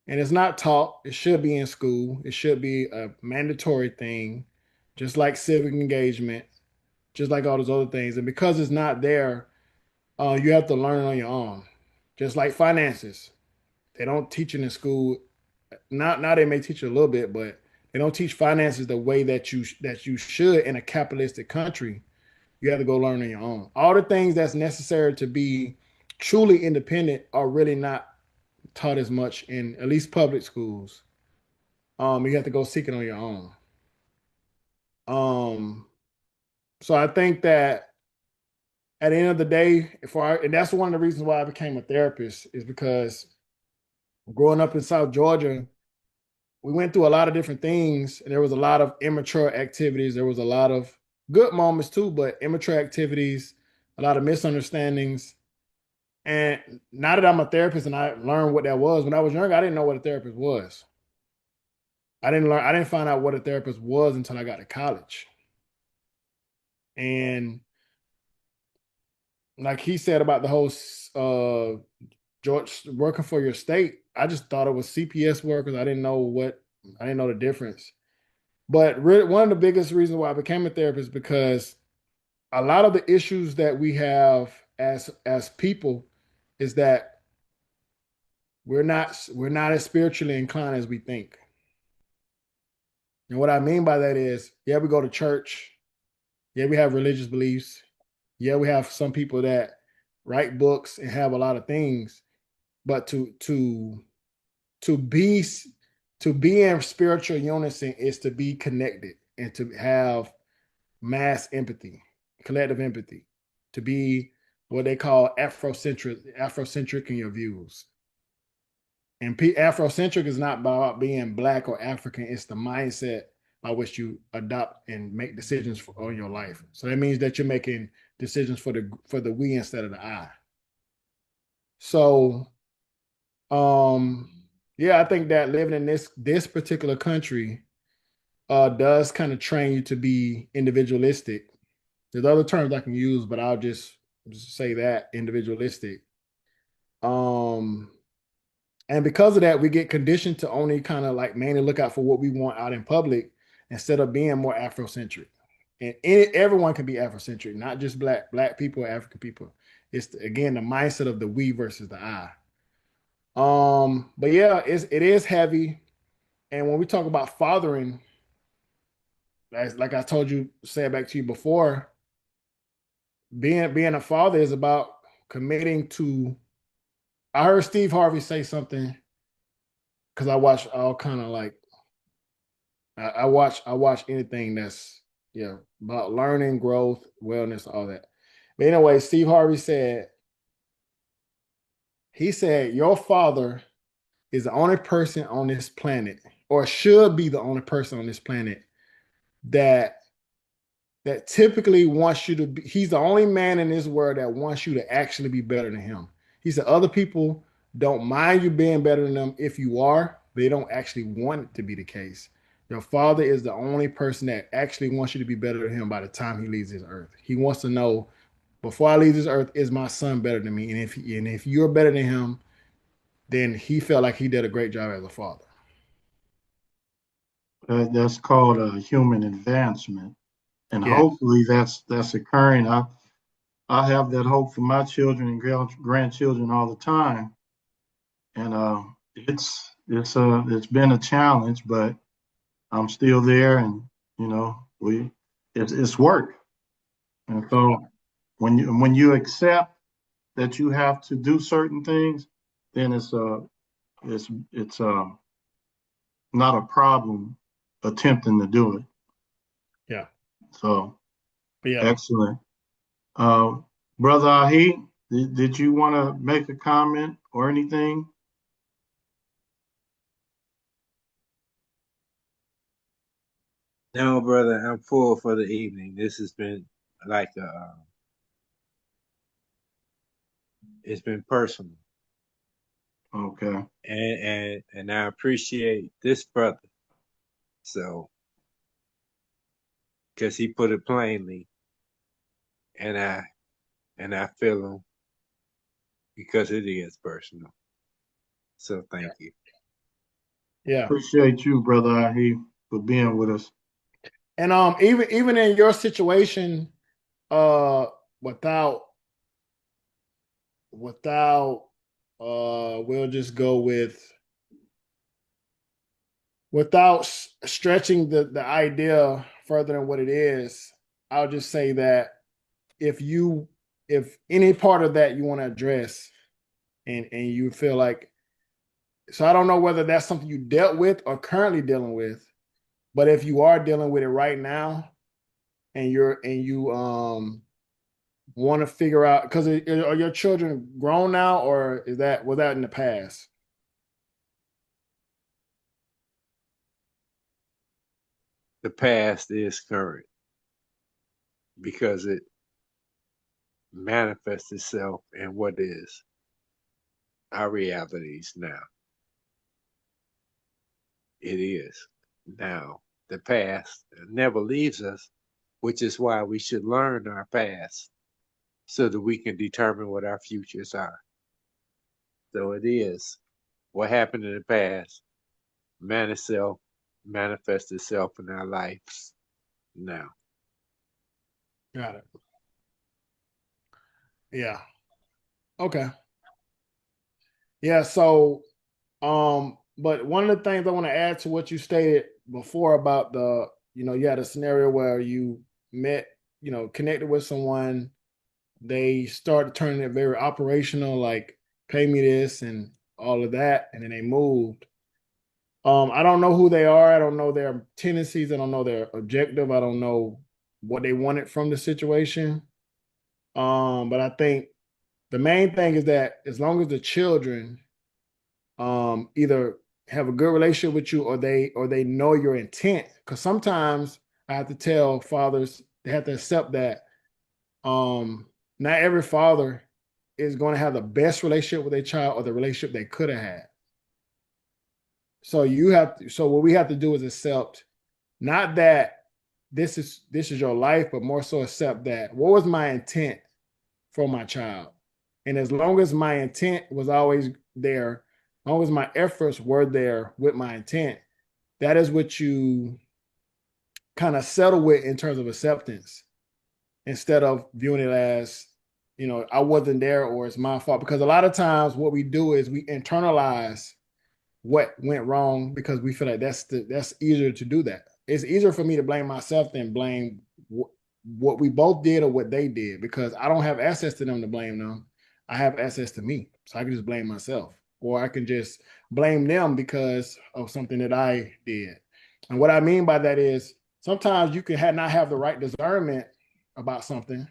And it's not taught. It should be in school. It should be a mandatory thing, just like civic engagement, just like all those other things. And because it's not there, you have to learn on your own. Just like finances, they don't teach it in school. Not now they may teach you a little bit, but they don't teach finances the way that you should in a capitalistic country. You have to go learn on your own. All the things that's necessary to be truly independent are really not taught as much in at least public schools. You have to go seek it on your own. So I think that at the end of the day, and that's one of the reasons why I became a therapist, is because growing up in South Georgia, we went through a lot of different things, and there was a lot of immature activities. There was a lot of good moments too, but immature activities, a lot of misunderstandings. And now that I'm a therapist and I learned what that was, when I was younger, I didn't know what a therapist was. I didn't find out what a therapist was until I got to college. And like he said about the whole George working for your state, I just thought it was CPS workers. I didn't know the difference. But really, one of the biggest reasons why I became a therapist, because a lot of the issues that we have as people is that we're not as spiritually inclined as we think. And what I mean by that is, yeah, we go to church, yeah, we have religious beliefs, yeah, we have some people that write books and have a lot of things, but to be to be in spiritual unison is to be connected and to have mass empathy, collective empathy, to be what they call Afrocentric in your views. And Afrocentric is not about being black or African. It's the mindset by which you adopt and make decisions on your life. So that means that you're making decisions for the we instead of the I. So, yeah, I think that living in this particular country does kind of train you to be individualistic. There's other terms I can use, but I'll just say that individualistic. Um, And because of that, we get conditioned to only kind of like mainly look out for what we want out in public instead of being more Afrocentric. And everyone can be Afrocentric, not just black people or African people. It's again the mindset of the we versus the I. But yeah, it is heavy. And when we talk about fathering, like I told you, say it back to you before, being a father is about committing to. I heard Steve Harvey say something because I watch all kind of like I watch anything that's yeah about learning, growth, wellness, all that. But anyway, Steve Harvey said your father is the only person on this planet, or should be the only person on this planet that typically wants you to be. He's the only man in this world that wants you to actually be better than him. He said other people don't mind you being better than them if you are. They don't actually want it to be the case. Your father is the only person that actually wants you to be better than him by the time he leaves this earth. He wants to know, before I leave this earth, is my son better than me? And if you're better than him, then he felt like he did a great job as a father. That's called a human advancement, and Yeah. hopefully that's occurring. I have that hope for my children and grandchildren all the time, and it's been a challenge, but I'm still there, and you know it's work. And so when you accept that you have to do certain things, then it's not a problem attempting to do it. Yeah. So But yeah. excellent. Uh, Brother Ahi, did you want to make a comment or anything? No, brother, I'm full for the evening. This has been like it's been personal, Okay. and I appreciate this brother. So, because he put it plainly, and I feel him because it is personal. So thank you. Yeah. Appreciate you, Brother Ahi, for being with us. And even in your situation, uh, without without we'll just go without stretching the idea further than what it is. I'll just say that if any part of that you want to address, and you feel like, so I don't know whether that's something you dealt with or currently dealing with, but if you are dealing with it right now, and you want to figure out, because are your children grown now, or was that in the past? The past is current because it manifests itself in what is our realities now. It is now. The past never leaves us, which is why we should learn our past so that we can determine what our futures are. So it is what happened in the past manifests itself in our lives now. Got it. Yeah. Okay. Yeah. So, but one of the things I want to add to what you stated before about you had a scenario where you met, connected with someone, they started turning it very operational, like pay me this and all of that, and then they moved. I don't know who they are. I don't know their tendencies. I don't know their objective. I don't know what they wanted from the situation. But I think the main thing is that as long as the children either have a good relationship with you, or they know your intent, because sometimes I have to tell fathers they have to accept that not every father is going to have the best relationship with their child or the relationship they could have had. So what we have to do is accept, not that this is your life, but more so accept that what was my intent for my child. And as long as my intent was always there, as long as my efforts were there with my intent, that is what you kind of settle with in terms of acceptance, instead of viewing it as, I wasn't there or it's my fault. Because a lot of times what we do is we internalize what went wrong because we feel like that's easier to do that. It's easier for me to blame myself than blame what we both did or what they did, because I don't have access to them to blame them. I have access to me. So I can just blame myself, or I can just blame them because of something that I did. And what I mean by that is sometimes you can not have the right discernment about something.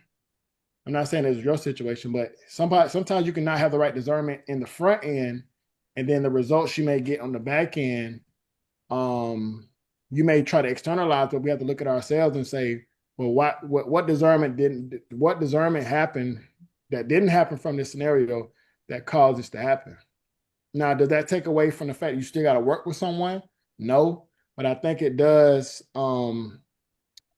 I'm not saying it's your situation, but sometimes you can not have the right discernment in the front end, and then the results you may get on the back end, you may try to externalize, but we have to look at ourselves and say, well, what discernment happened that didn't happen from this scenario that caused this to happen? Now, does that take away from the fact you still got to work with someone? No, but I think it does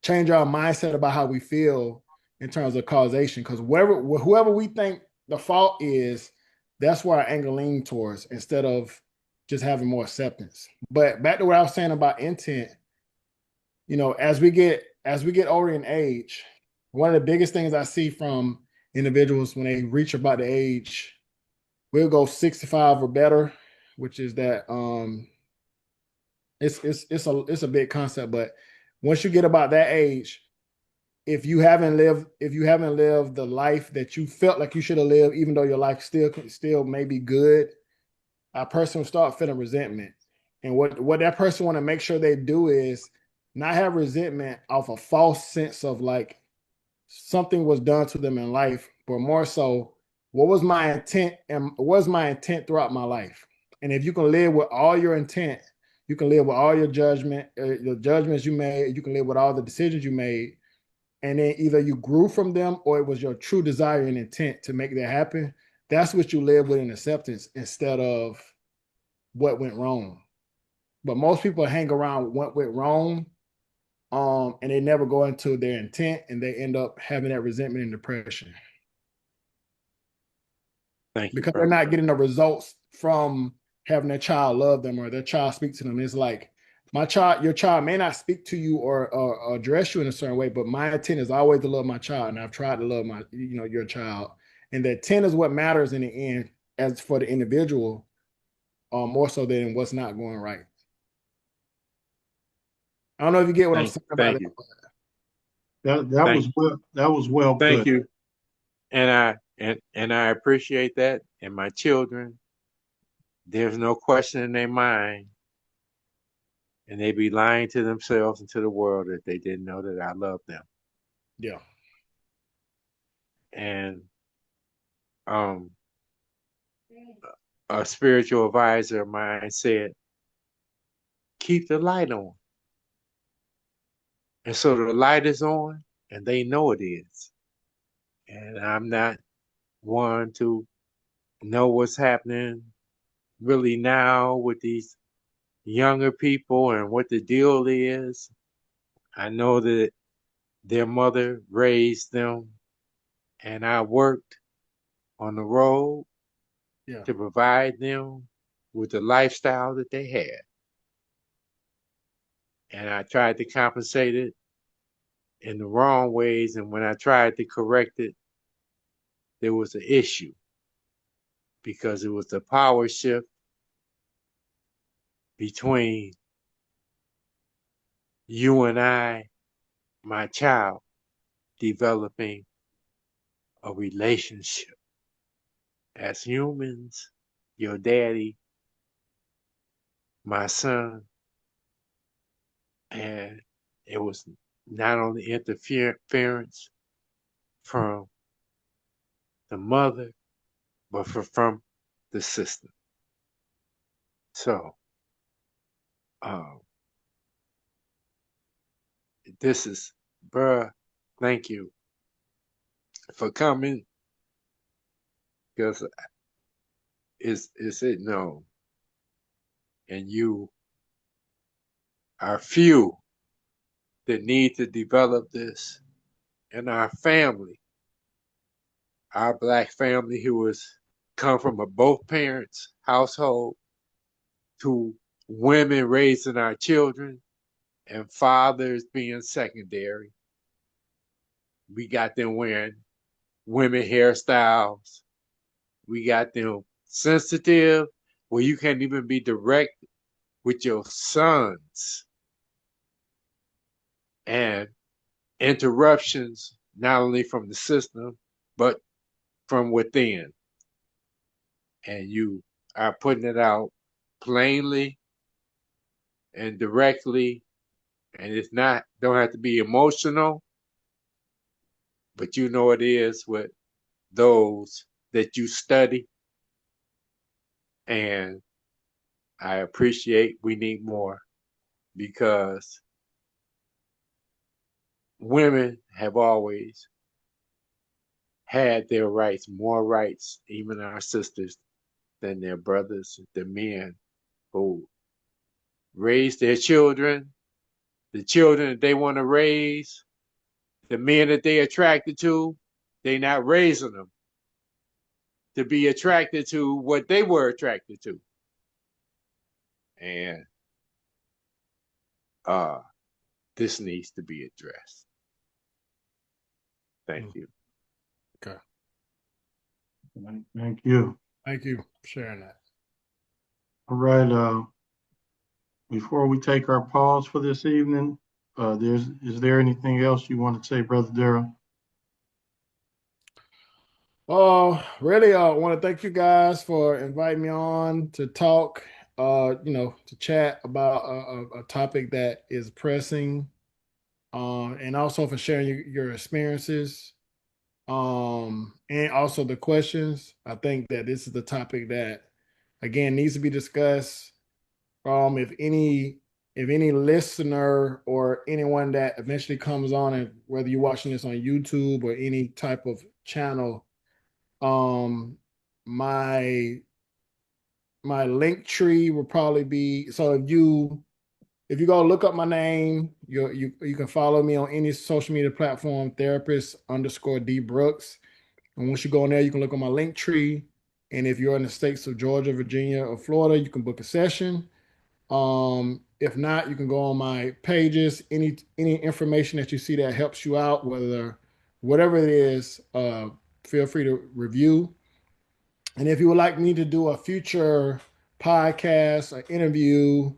change our mindset about how we feel in terms of causation. Because whoever we think the fault is, that's where our anger leans towards, instead of just having more acceptance. But back to what I was saying about intent, as we get older in age, one of the biggest things I see from individuals when they reach about the age, we'll go 65 or better, which is that it's a big concept. But once you get about that age, if you haven't lived the life that you felt like you should have lived, even though your life still may be good, a person will start feeling resentment. And what that person want to make sure they do is not have resentment off a false sense of like something was done to them in life, but more so, what was my intent and what was my intent throughout my life? And if you can live with all your intent, you can live with all your the judgments you made, you can live with all the decisions you made, and then either you grew from them or it was your true desire and intent to make that happen. That's what you live with in acceptance, instead of what went wrong. But most people hang around what went wrong, and they never go into their intent, and they end up having that resentment and depression Thank you, because they're brother. not getting the results from having their child love them or their child speak to them. It's like, your child may not speak to you or address you in a certain way, but my intent is always to love my child, and I've tried to love your child, and the intent is what matters in the end, as for the individual, more so than what's not going right. I don't know if you get what I'm saying about Thank it. you. That Thank was well thank put. you. And I appreciate that. And my children, there's no question in their mind, and they be lying to themselves and to the world that they didn't know that I love them. Yeah. And a spiritual advisor of mine said, keep the light on. And so the light is on, and they know it is. And I'm not one to know what's happening really now with these younger people and what the deal is. I know that their mother raised them, and I worked on the road Yeah. to provide them with the lifestyle that they had. And I tried to compensate it in the wrong ways. And when I tried to correct it, there was an issue because it was the power shift between you and I, my child, developing a relationship. As humans, your daddy, my son, and it was not only interference from the mother, but from the system. So, um, this is, bruh, thank you for coming because it's it known, and you are few that need to develop this in our family, our black family who has come from a both parents household to women raising our children and fathers being secondary. We got them wearing women hairstyles. We got them sensitive where you can't even be direct with your sons, and interruptions not only from the system but from within. And you are putting it out plainly and directly, and it's not don't have to be emotional, but you know it is with those that you study. And I appreciate we need more because women have always had their rights, more rights, even our sisters, than their brothers, the men who raise their children, the children that they want to raise, the men that they attracted to, they not raising them to be attracted to what they were attracted to. And uh, this needs to be addressed. Thank you. Okay. Thank you. Thank you for sharing that. All right. Before we take our pause for this evening, is there anything else you want to say, Brother Darryl? Really, I want to thank you guys for inviting me on to talk, to chat about a topic that is pressing, and also for sharing your experiences, and also the questions. I think that this is the topic that, again, needs to be discussed. If any listener or anyone that eventually comes on, and whether you're watching this on YouTube or any type of channel, um, my my link tree will probably be, so if you go look up my name, you can follow me on any social media platform, therapist_D Brooks. And once you go in there, you can look on my link tree. And if you're in the states of Georgia, Virginia, or Florida, you can book a session. If not, you can go on my pages. Any information that you see that helps you out, whatever it is, feel free to review. And if you would like me to do a future podcast, an interview,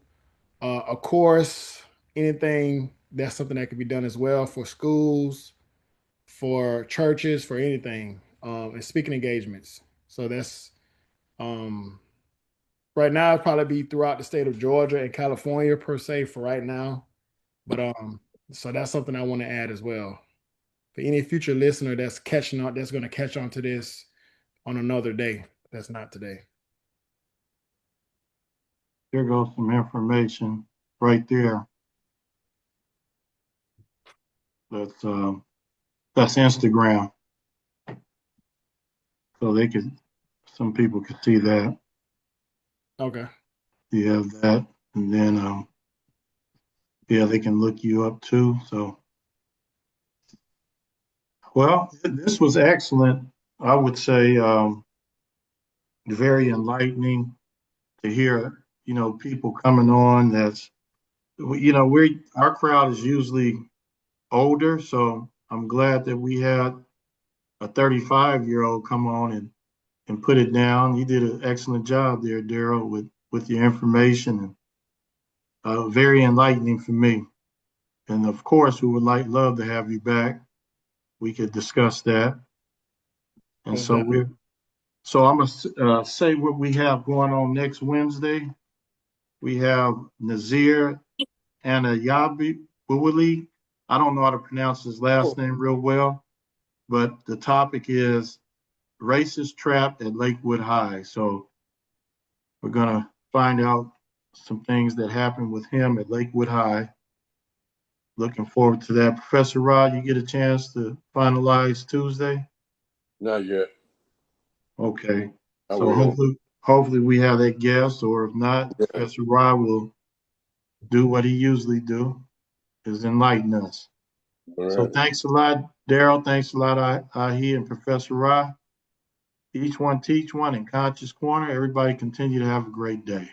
a course, anything, that's something that can be done as well for schools, for churches, for anything, and speaking engagements. So that's right now, it'll probably be throughout the state of Georgia and California per se for right now. But so that's something I want to add as well. for any future listener that's catching on, that's going to catch on to this on another day. That's not today. There goes some information right there. That's Instagram. So some people could see that. Okay. You have that, and then yeah, they can look you up too. So, well, this was excellent. I would say very enlightening to hear, people coming on our crowd is usually older, so I'm glad that we had a 35-year-old come on and put it down. You did an excellent job there, Darryl, with your information, and very enlightening for me. And of course, we would love to have you back. We could discuss that. And Most definitely. so I'm gonna say what we have going on next Wednesday. We have Nazir Anayabi Buwali. I don't know how to pronounce his last name real well, but the topic is racist trapped at Lakewood High. So we're gonna find out some things that happened with him at Lakewood High. Looking forward to that. Professor Rod, you get a chance to finalize Tuesday? Not yet. Okay. I So will. hopefully we have that guest, or if not, Yeah. Professor Rod will do what he usually do, is enlighten us. All So right. thanks a lot, Darryl. Thanks a lot, Ahi and Professor Rod. Each one teach one in Conscious Corner. Everybody continue to have a great day.